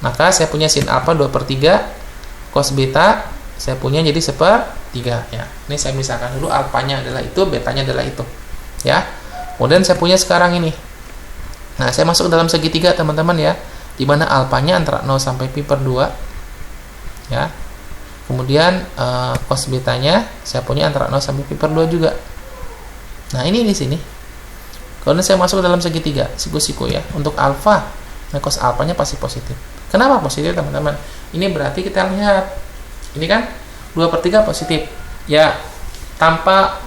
Maka saya punya sin alfa 2/3, cos beta saya punya jadi 1/3 ya. Ini saya misalkan dulu, alfanya adalah itu, betanya adalah itu. Ya. Kemudian saya punya sekarang ini. Nah, saya masuk dalam segitiga teman-teman ya, di mana alfanya antara 0 sampai pi per 2. Ya. Kemudian cos betanya saya punya antara 0 sampai pi per 2 juga. Nah, ini di sini. Kalau saya masuk dalam segitiga, siku-siku ya. Untuk alfa, nah cos alfanya pasti positif. Kenapa positif, teman-teman? Ini berarti kita lihat. Ini kan 2/3 positif. Ya, tanpa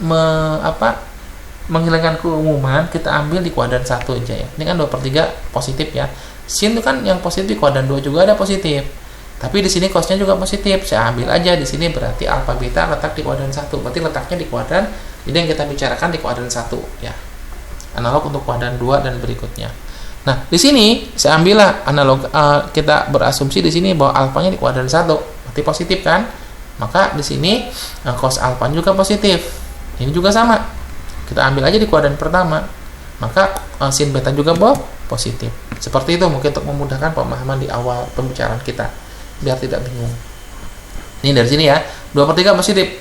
menghilangkan keumuman, kita ambil di kuadran 1 aja ya. Ini kan 2/3 positif ya. Sin itu kan yang positif di kuadran 2 juga ada positif. Tapi di sini cosnya juga positif. Saya ambil aja di sini, berarti alfa beta letak di kuadran 1. Berarti letaknya di kuadran, jadi yang kita bicarakan di kuadran 1 ya. Analog untuk kuadran 2 dan berikutnya. Nah, di sini saya ambillah analog, kita berasumsi di sini bahwa alfanya di kuadran 1. Berarti positif kan? Maka di sini cos alfa juga positif. Ini juga sama. Kita ambil aja di kuadran pertama. Maka sin beta juga positif. Seperti itu mungkin untuk memudahkan pemahaman di awal pembicaraan kita, biar tidak bingung. Ini dari sini ya, 2/3 positif.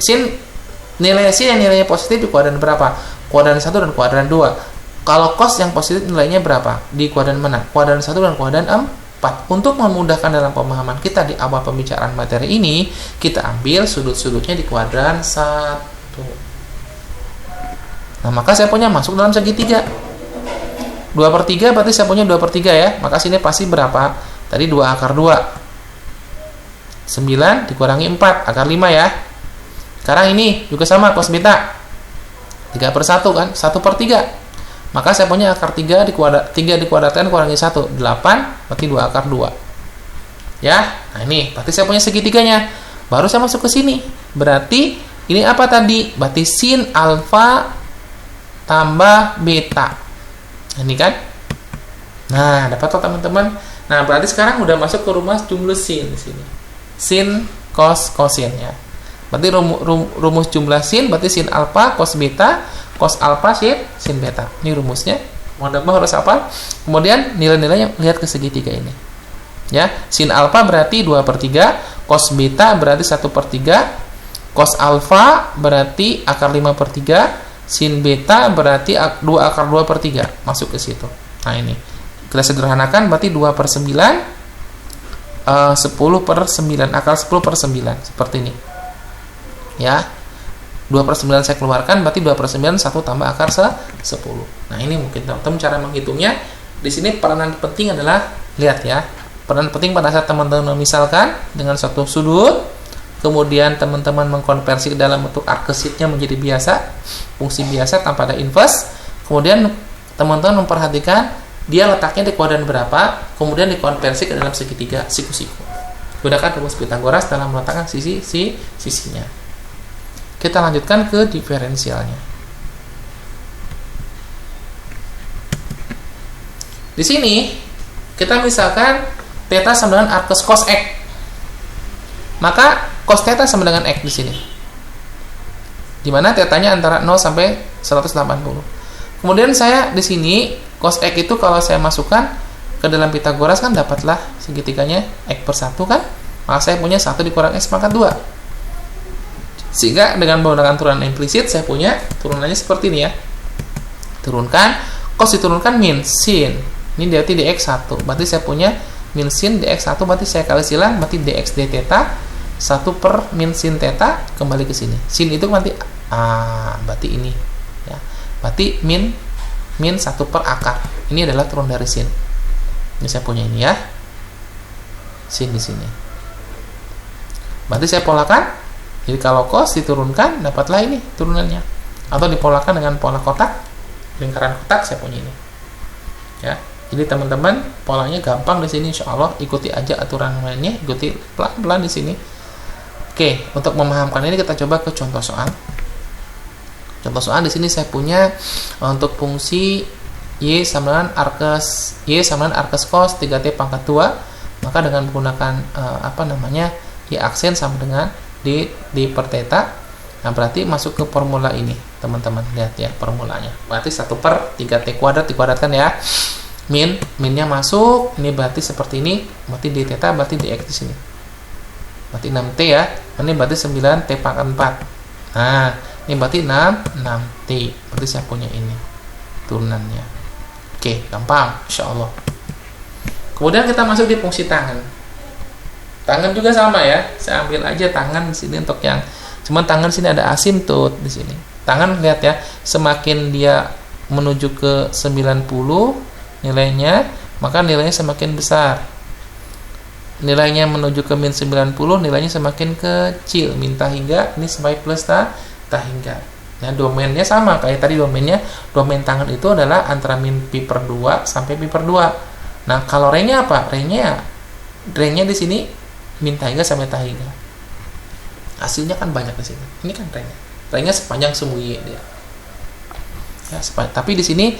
Nilai sin yang nilainya positif di kuadran berapa? Kuadran 1 dan kuadran 2. Kalau cos yang positif nilainya berapa? Di kuadran mana? Kuadran 1 dan kuadran 4. Untuk memudahkan dalam pemahaman kita di awal pembicaraan materi ini, kita ambil sudut-sudutnya di kuadran 1. Nah, maka saya punya masuk dalam segitiga. 2/3 berarti saya punya 2/3 ya. Maka sini pasti berapa? Tadi 2 akar 2. 9 dikurangi 4 akar 5 ya. Sekarang ini juga sama cos beta. 3/1 kan? 1/3. Maka saya punya akar 3 dikuadratkan kurangi 1, 8, berarti 2 akar 2. Ya. Nah, ini berarti saya punya segitiganya. Baru saya masuk ke sini. Berarti ini apa tadi? Berarti sin alfa tambah beta. Ini kan? Nah, dapat toh teman-teman? Nah, berarti sekarang udah masuk ke rumus jumlah sin di sini. Sin cos kosin ya. Berarti rumus jumlah sin berarti sin alfa cos beta, cos alfa sin beta. Ini rumusnya. Mohon maaf harus hafal. Kemudian nilai-nilainya lihat ke segitiga ini. Ya, sin alfa berarti 2/3, cos beta berarti 1/3, cos alfa berarti akar 5/3, sin beta berarti 2 akar 2/3. Masuk ke situ. Nah, ini. Kita sederhanakan berarti 2/9, 10/9, akar 10/9 seperti ini. Ya. 2/9 saya keluarkan, berarti 2/9 1 tambah akar 10. Nah, ini mungkin teman-teman cara menghitungnya. Di sini peranan penting adalah, lihat ya, peranan penting pada saat teman-teman misalkan dengan suatu sudut, kemudian teman-teman mengkonversi ke dalam bentuk arkesitnya menjadi biasa, fungsi biasa tanpa ada inverse, kemudian teman-teman memperhatikan dia letaknya di kuadran berapa, kemudian dikonversi ke dalam segitiga siku-siku. Gunakan rumus Pythagoras dalam meletakkan sisinya. Kita lanjutkan ke diferensialnya. Di sini kita misalkan theta sama dengan arkes cos x. Maka cos theta sama dengan x di sini. Di mana tetanya antara 0 sampai 180. Kemudian saya di sini cos x itu kalau saya masukkan ke dalam Pythagoras kan dapatlah segitiganya x/1 kan. Maka saya punya 1 dikurang x pangkat 2. Sehingga dengan menggunakan turunan implisit saya punya turunannya seperti ini ya. Turunkan, cos diturunkan min sin. Ini berarti dx1. Berarti saya punya min sin dx1, berarti saya kali silang, berarti dx d theta 1 per min sin theta kembali ke sini. Sin itu nanti berarti ini ya. Berarti min 1 per akar. Ini adalah turun dari sin. Ini saya punya ini ya. Sin di sini. Berarti saya polakan. Jadi kalau cos diturunkan, dapatlah ini turunannya. Atau dipolakan dengan pola kotak, lingkaran kotak, saya punya ini. Ya, jadi teman-teman polanya gampang di sini, insya Allah ikuti aja aturan mainnya, ikuti pelan-pelan di sini. Oke, untuk memahamkan ini kita coba ke contoh soal. Contoh soal di sini saya punya untuk fungsi y sama dengan arkes cos 3t pangkat 2, maka dengan menggunakan y aksen sama dengan d per theta. Nah, berarti masuk ke formula ini, teman-teman. Lihat ya formulanya. Berarti 1 per 3t kuadrat dikuadratkan ya. Minnya masuk, ini berarti seperti ini, berarti d theta berarti dx di sini. Berarti 6t ya. Ini berarti 9t pangkat 4. Nah, ini berarti 6t. Berarti saya punya ini turunannya. Oke, gampang, insyaallah. Kemudian kita masuk di fungsi tangan. Tangan juga sama ya. Saya ambil aja tangan di sini untuk yang, cuman tangan sini ada asimptot di sini. Tangan lihat ya, semakin dia menuju ke 90 nilainya, maka nilainya semakin besar. Nilainya menuju ke min 90, nilainya semakin kecil. Min hingga ini sampai plus hingga. Nah, domainnya sama kayak tadi domainnya. Domain tangan itu adalah antara min pi per 2 sampai pi per 2. Nah, kalau R-nya apa? R-nya di sini min hingga sampai hingga. Hasilnya kan banyak di sini. Ini kan R-nya. R-nya sepanjang semu y dia. Ya, tapi di sini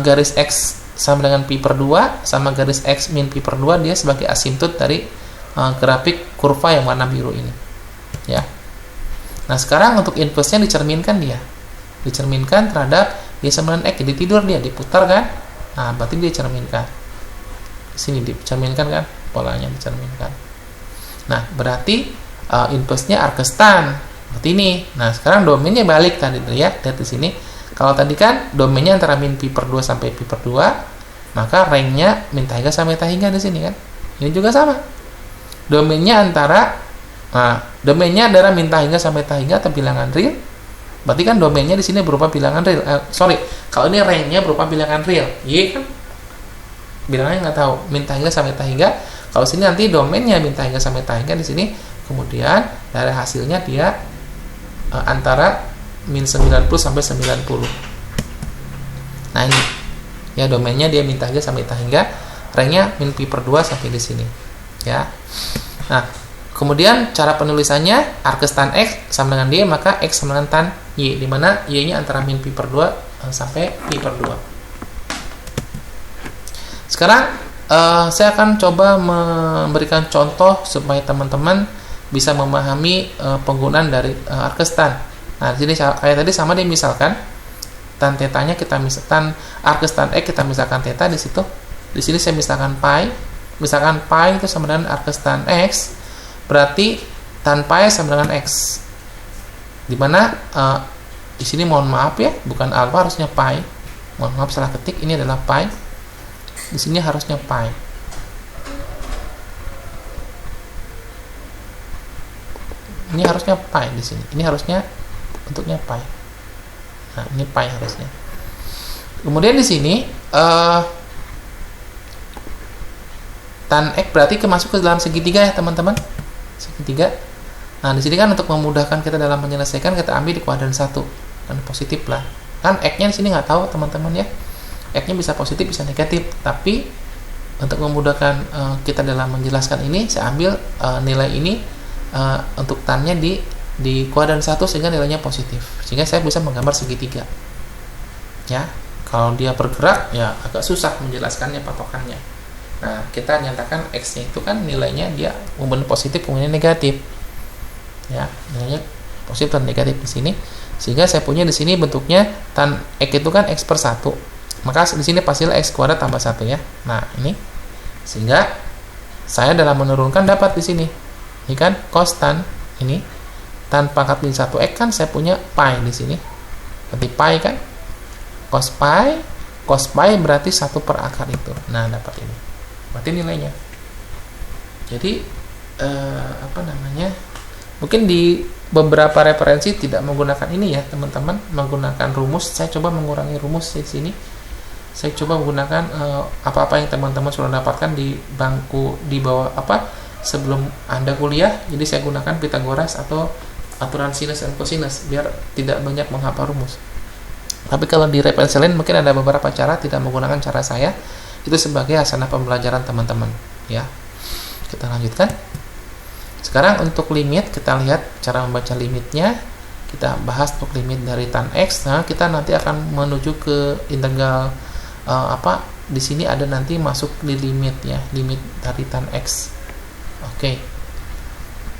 garis x sama dengan pi per 2 sama garis x min pi per 2 dia sebagai asimptot dari grafik kurva yang warna biru ini. Ya. Nah, sekarang untuk inverse-nya dicerminkan dia. Dicerminkan terhadap y sama dengan x. Jadi tidur dia, diputar kan? Nah, berarti dia cerminkan. Di sini dicerminkan kan? Polanya dicerminkan. Nah, berarti inverse-nya arkes tan. Seperti ini. Nah, sekarang domainnya balik tadi ya. Lihat di sini. Kalau tadi kan domainnya antara min pi per 2 sampai pi per 2, maka range-nya min hingga sampai hingga di sini kan. Ini juga sama. Domainnya adalah min hingga sampai hingga atau bilangan real. Berarti kan domainnya di sini berupa bilangan real. Kalau ini range-nya berupa bilangan real. Y kan bilangnya nggak tahu, min hingga sampai hingga. Kalau sini nanti domainnya min hingga sampai hingga di sini. Kemudian dari hasilnya dia antara min 90 sampai 90. Nah, ini ya domainnya dia min hingga sampai hingga, range-nya min pi per 2 sampai di sini. Ya. Nah, kemudian cara penulisannya arkes tan x sama dengan y, maka x sama dengan tan y, di mana y-nya antara min pi per 2 sampai pi per 2. Sekarang saya akan coba memberikan contoh supaya teman-teman bisa memahami penggunaan dari arkes tan. Nah, di sini kayak tadi sama dia misalkan tan tetanya kita misalkan arkes tan x kita misalkan theta di situ. Di sini saya misalkan pi. Misalkan pi itu sama dengan arkes tan x, berarti tan pi sama dengan x. Dimana di sini mohon maaf ya, bukan alfa, harusnya pi. Mohon maaf salah ketik, ini adalah pi. Di sini harusnya pi. Ini harusnya pi di sini. Ini harusnya bentuknya pi. Nah, ini pi harusnya. Kemudian di sini tan X berarti masuk ke dalam segitiga ya teman-teman, segitiga. Nah di sini kan untuk memudahkan kita dalam menyelesaikan, kita ambil di kuadran 1 dan positif lah. Kan X-nya di sini nggak tahu teman-teman ya, X-nya bisa positif bisa negatif. Tapi untuk memudahkan kita dalam menjelaskan ini, saya ambil nilai ini untuk tan-nya di kuadran 1 sehingga nilainya positif, sehingga saya bisa menggambar segitiga. Ya, kalau dia bergerak ya agak susah menjelaskannya patokannya. Nah, kita nyatakan X-nya itu kan nilainya dia kemudian positif kemudian negatif. Ya, nilainya positif dan negatif di sini. Sehingga saya punya di sini bentuknya tan X itu kan X per 1. Maka di sini pastilah X kuadrat tambah 1 ya. Nah, ini. Sehingga saya dalam menurunkan dapat di sini. Ini kan cos tan ini tan pangkat min 1X kan saya punya pi di sini. Berarti pi kan cos pi berarti 1 per akar itu. Nah, dapat ini. Berarti nilainya. Jadi mungkin di beberapa referensi tidak menggunakan ini ya teman-teman, menggunakan rumus. Saya coba mengurangi rumus di sini. Saya coba menggunakan apa-apa yang teman-teman sudah dapatkan di bangku di bawah sebelum Anda kuliah. Jadi saya gunakan Pythagoras atau aturan sinus dan kosinus biar tidak banyak menghafal rumus. Tapi kalau di referensi lain mungkin ada beberapa cara tidak menggunakan cara saya. Itu sebagai hasanah pembelajaran teman-teman ya. Kita lanjutkan. Sekarang untuk limit, kita lihat cara membaca limitnya. Kita bahas untuk limit dari tan X. Nah, kita nanti akan menuju ke integral di sini ada nanti masuk di limit ya, limit dari tan X. Oke.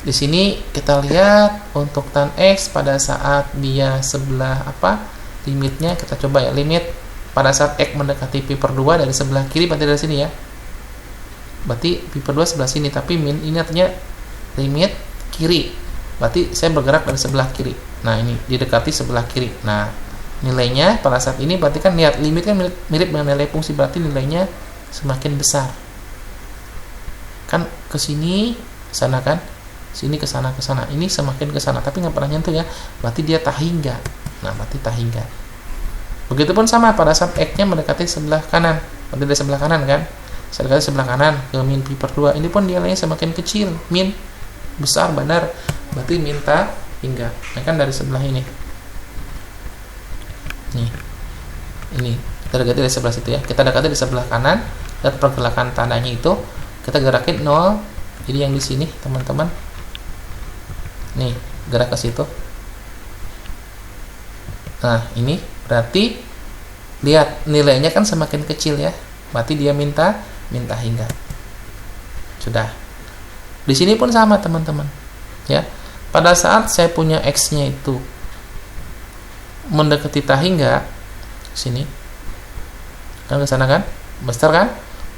Di sini kita lihat untuk tan X pada saat dia sebelah limitnya, kita coba ya, limit pada saat X mendekati pi per 2 dari sebelah kiri, berarti dari sini ya. Berarti pi per 2 sebelah sini, tapi min ini artinya limit kiri. Berarti saya bergerak dari sebelah kiri. Nah, ini didekati sebelah kiri. Nah, nilainya pada saat ini berarti kan lihat limit kan mirip dengan nilai fungsi, berarti nilainya semakin besar. Kan ke sini sana kan? Sini ke sana ke sana. Ini semakin ke sana, tapi nggak pernah nyentuh ya. Berarti dia tak hingga. Nah, berarti tak hingga. Begitupun sama pada saat X-nya mendekati sebelah kanan. Berarti dari sebelah kanan kan? Saya dekati sebelah kanan ke min pi per 2. Ini pun nilainya semakin kecil. Min besar benar. Berarti min tak hingga. Nah, kan dari sebelah ini. Nih. Ini. Kita dekati dari sebelah situ ya. Kita dekati di sebelah kanan. Lihat pergerakan tandanya itu. Kita gerakin 0. Jadi yang di sini, teman-teman. Nih, gerak ke situ. Nah, ini berarti lihat nilainya kan semakin kecil ya. Berarti dia minta hingga. Sudah. Di sini pun sama teman-teman. Ya. Pada saat saya punya X-nya itu mendekati tak hingga sini. Kan ke sana kan? Besar kan?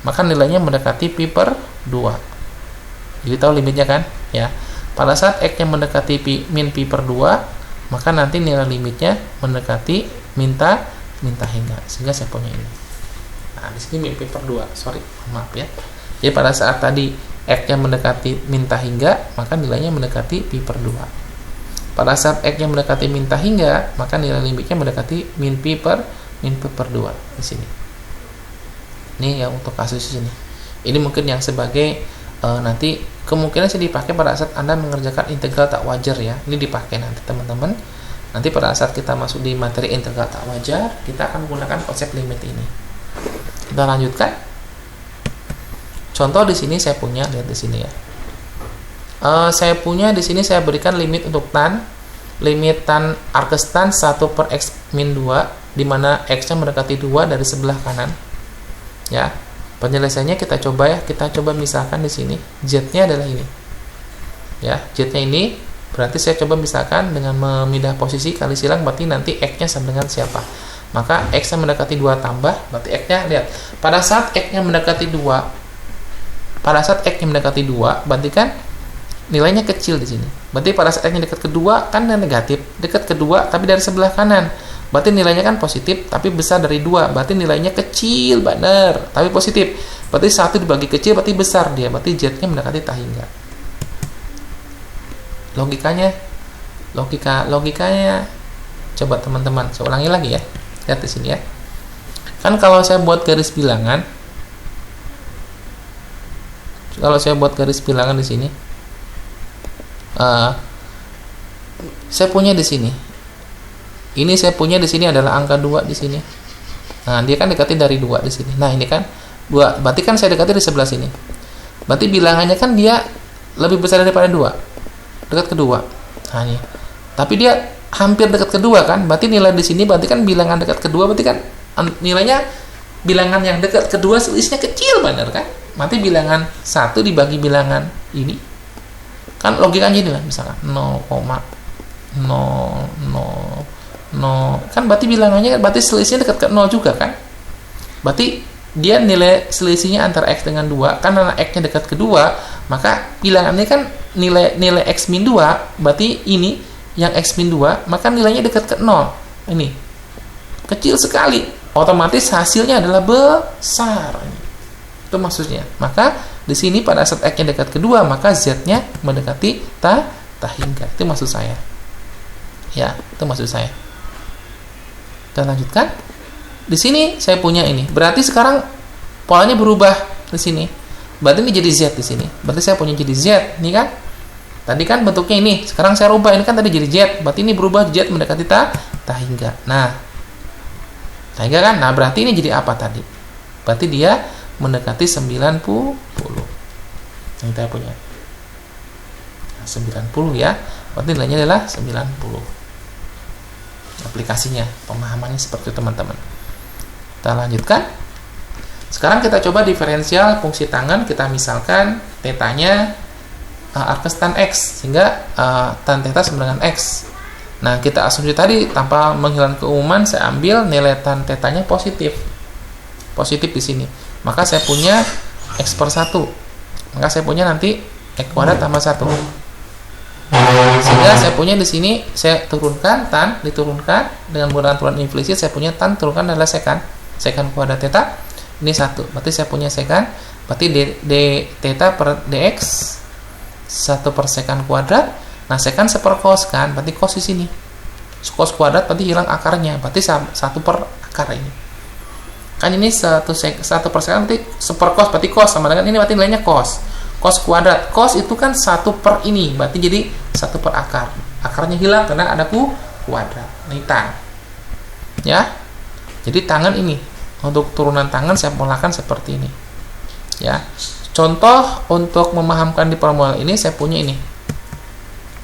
Maka nilainya mendekati pi per 2. Jadi tahu limitnya kan? Ya. Pada saat X-nya mendekati min pi per 2, maka nanti nilai limitnya mendekati minta hingga, sehingga saya punya ini. Nah, di sini min pi per 2. Maaf ya. Jadi pada saat tadi X-nya mendekati minta hingga, maka nilainya mendekati pi per 2. Pada saat X-nya mendekati minta hingga, maka nilai limitnya mendekati min pi per 2 di sini. Ini yang untuk kasus ini. Ini mungkin yang sebagai nanti kemungkinan sih dipakai pada saat Anda mengerjakan integral tak wajar ya. Ini dipakai nanti teman-teman. Nanti pada saat kita masuk di materi integral tak wajar, kita akan menggunakan konsep limit ini. Kita lanjutkan. Contoh di sini saya punya, lihat di sini ya. Saya punya di sini saya berikan limit untuk tan, limit tan arkes tan 1 per X min 2, di mana X-nya mendekati 2 dari sebelah kanan. Ya. Penyelesaiannya kita coba ya, kita coba misalkan di sini Z-nya adalah ini. Ya, Z-nya ini berarti saya coba misalkan dengan memindah posisi kali silang, berarti nanti X-nya sama dengan siapa? Maka X-nya mendekati 2 tambah, berarti X-nya lihat. Pada saat X-nya mendekati 2, berarti kan nilainya kecil di sini. Berarti pada saat X-nya dekat kedua kan negatif, dekat kedua tapi dari sebelah kanan. Berarti nilainya kan positif, tapi besar dari 2. Berarti nilainya kecil, benar. Tapi positif. Berarti 1 dibagi kecil, berarti besar dia. Berarti Z-nya mendekati tak hingga. logikanya coba teman-teman saya ulangi lagi ya, lihat di sini ya. Kan kalau saya buat garis bilangan, di sini, saya punya di sini. Ini saya punya di sini adalah angka 2 di sini. Nah, dia kan dekati dari 2 di sini. Nah, ini kan 2, berarti kan saya dekati di sebelah sini. Berarti bilangannya kan dia lebih besar daripada 2. Dekat ke 2. Nah, ini. Tapi dia hampir dekat ke 2 kan? Berarti nilai di sini berarti kan bilangan dekat ke 2 berarti kan nilainya bilangan yang dekat ke 2 selisihnya kecil, benar kan? Berarti bilangan 1 dibagi bilangan ini. Kan logikanya ini lah, misalkan 0,000 kan berarti bilangannya berarti selisihnya dekat ke 0 juga kan, berarti dia nilai selisihnya antara x dengan 2 kan, karena x nya dekat ke 2 maka bilangannya kan nilai x min 2, berarti ini yang x min 2 maka nilainya dekat ke 0, ini kecil sekali, otomatis hasilnya adalah besar, itu maksudnya. Maka di sini pada saat x nya dekat ke 2 maka z nya mendekati tahingga, itu maksud saya ya, itu maksud saya. Kita lanjutkan. Di sini saya punya ini. Berarti sekarang polanya berubah di sini. Berarti ini jadi Z di sini. Berarti saya punya jadi Z, ini kan? Tadi kan bentuknya ini. Sekarang saya rubah, ini kan tadi jadi Z. Berarti ini berubah Z mendekati tahingga. Nah, tahingga kan? Nah, berarti ini jadi apa tadi? Berarti dia mendekati 90. Ini saya punya. Nah, 90 ya. Berarti nilainya adalah 90. Aplikasinya, pemahamannya seperti itu teman-teman. Kita lanjutkan. Sekarang kita coba diferensial fungsi tangen. Kita misalkan tetanya arkes tan X, sehingga tan theta sama dengan X. Nah, kita asumsi tadi tanpa menghilangkan keumuman, saya ambil nilai tan tetanya positif di sini. Maka saya punya X per 1. Maka saya punya nanti X kuadrat tambah 1. Sehingga saya punya di sini saya turunkan tan, diturunkan dengan menggunakan turunan implisit, saya punya tan turunkan adalah sekan kuadrat theta, ini 1. Berarti saya punya sekan, berarti d theta per dx 1 per sekan kuadrat. Nah, sekan seper cos kan, berarti cos di sini. Cos kuadrat berarti hilang akarnya, berarti 1 per akar ini. Kan ini 1 per sekan berarti seper cos, berarti cos sama dengan ini, berarti nilainya cos kuadrat. Cos itu kan 1 per ini, berarti jadi 1 per akar. Akarnya hilang karena ada kuadrat. Ini tan. Ya. Jadi tangan ini. Untuk turunan tangan saya mulakan seperti ini. Ya. Contoh untuk memahamkan di formula ini saya punya ini.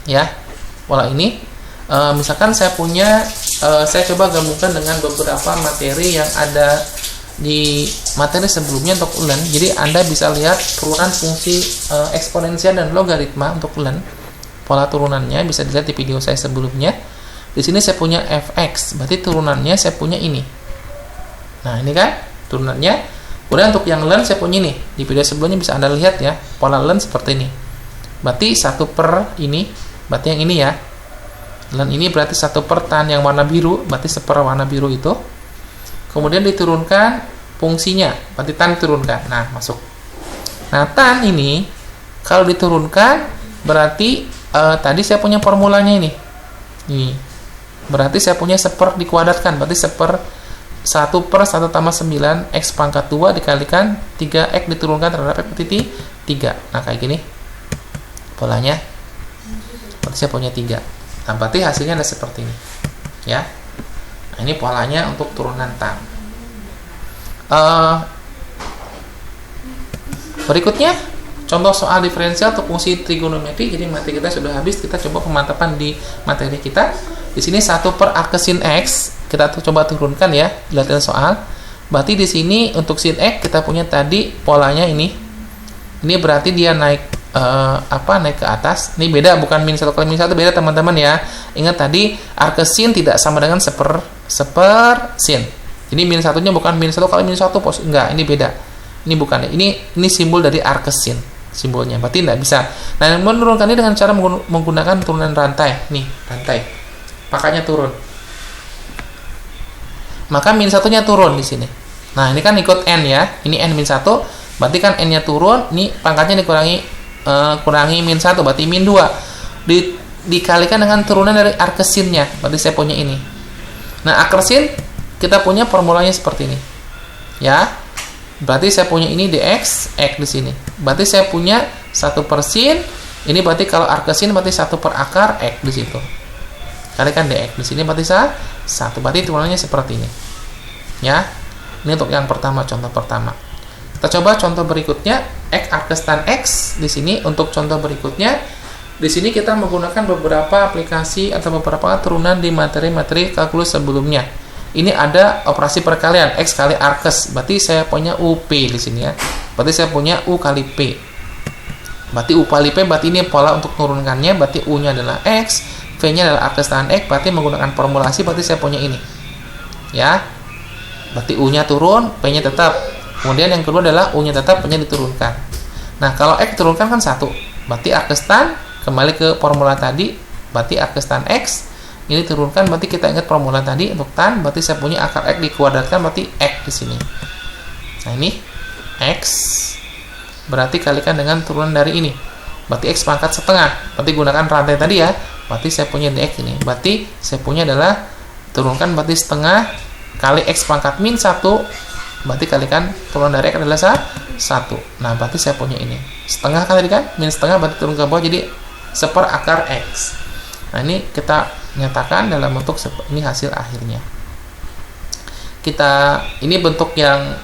Ya. Pola ini. Misalkan saya punya saya coba gabungkan dengan beberapa materi yang ada di materi sebelumnya untuk ulen. Jadi Anda bisa lihat turunan fungsi eksponensial dan logaritma untuk ulen. Pola turunannya bisa dilihat di video saya sebelumnya. Di sini saya punya fx, berarti turunannya saya punya ini. Nah, ini kan turunannya. Kemudian untuk yang len saya punya ini. Di video sebelumnya bisa Anda lihat ya, pola len seperti ini. Berarti 1 per ini, berarti yang ini ya. Len ini berarti 1 per tan yang warna biru, berarti seper warna biru itu. Kemudian diturunkan fungsinya, berarti tan diturunkan. Nah, masuk. Nah, tan ini kalau diturunkan berarti tadi saya punya formulanya ini. Ini. Berarti saya punya seper dikuadratkan, berarti seper 1 per 1 tambah 9 X pangkat 2 dikalikan 3X diturunkan terhadap X titik 3. Nah, kayak gini polanya. Berarti saya punya 3. Nah, berarti hasilnya ada seperti ini. Ya. Nah, ini polanya untuk turunan tan. Berikutnya contoh soal diferensial untuk fungsi trigonometri. Jadi materi kita sudah habis, kita coba pemantapan di materi kita. Di sini 1 per arkes sin X kita coba turunkan ya, lihat soal. Berarti di sini untuk sin X kita punya tadi polanya ini. Ini berarti dia naik naik ke atas. Ini beda, bukan min 1 kali min 1, beda teman-teman ya. Ingat tadi arkes sin tidak sama dengan seper sin. Jadi min 1-nya bukan min 1 kali min 1 enggak, ini beda. Ini bukan ya. Ini simbol dari arkes sin. Simbolnya. Berarti tidak bisa. Nah, yang menurunkannya dengan cara menggunakan turunan rantai. Nih, rantai. Makanya turun. Maka min 1-nya turun di sini. Nah, ini kan ikut n ya. Ini n min 1. Berarti kan n-nya turun, ini pangkatnya dikurangi kurangi min 1, berarti min 2. dikalikan dengan turunan dari arcsin-nya. Berarti saya punya ini. Nah, arcsin kita punya formulanya seperti ini. Ya. Berarti saya punya ini dx, x di sini. Berarti saya punya 1/sin. Ini berarti kalau arcsin berarti 1 per akar x di situ. Kalikan dx di sini berarti 1. Berarti turunannya seperti ini. Ya. Ini untuk yang pertama, contoh pertama. Kita coba contoh berikutnya, x arcs tan x di sini. Untuk contoh berikutnya, di sini kita menggunakan beberapa aplikasi atau beberapa turunan di materi-materi kalkulus sebelumnya. Ini ada operasi perkalian x kali arcs, berarti saya punya UP di sini ya. Berarti saya punya U kali P. Berarti U kali P, berarti ini pola untuk menurunkannya, berarti U-nya adalah x, V-nya adalah arcs tan x, berarti menggunakan formulasi, berarti saya punya ini. Ya. Berarti U-nya turun, P-nya tetap. Kemudian yang kedua adalah U-nya tetap, P-nya diturunkan. Nah, kalau x turunkan kan 1. Berarti arcs tan, kembali ke formula tadi, berarti arcs tan x. Ini turunkan, berarti kita ingat formula tadi untuk tan, berarti saya punya akar x dikuadratkan, berarti x di sini. Nah, ini x, berarti kalikan dengan turunan dari ini. Berarti x pangkat setengah. Berarti gunakan rantai tadi ya. Berarti saya punya dx ini. Berarti saya punya adalah turunkan, berarti setengah kali x pangkat min 1. Berarti kalikan turunan dari x adalah 1. Nah, berarti saya punya ini. Setengah kan tadi kan? Min setengah berarti turun ke bawah jadi 1/, akar x. Nah, ini kita nyatakan dalam bentuk ini hasil akhirnya. Ini bentuk yang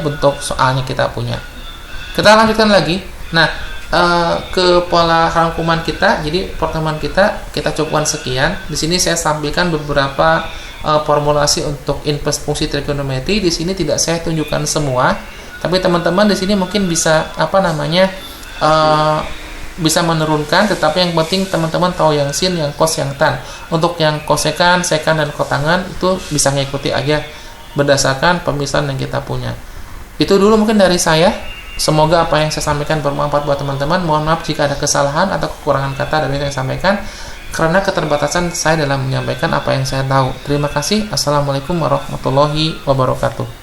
bentuk soalnya kita punya. Kita lanjutkan lagi. Nah, ke pola rangkuman kita. Jadi pertemuan kita cukupkan sekian. Di sini saya tampilkan beberapa formulasi untuk inverse fungsi trigonometri. Di sini tidak saya tunjukkan semua, tapi teman-teman di sini mungkin bisa bisa menurunkan, tetapi yang penting teman-teman tahu yang sin, yang cos, yang tan. Untuk yang kosekan, sekan, dan kotangan itu bisa mengikuti aja berdasarkan pemisahan yang kita punya. Itu dulu mungkin dari saya. Semoga apa yang saya sampaikan bermanfaat buat teman-teman. Mohon maaf jika ada kesalahan atau kekurangan kata dari yang saya sampaikan, karena keterbatasan saya dalam menyampaikan apa yang saya tahu. Terima kasih. Assalamualaikum warahmatullahi wabarakatuh.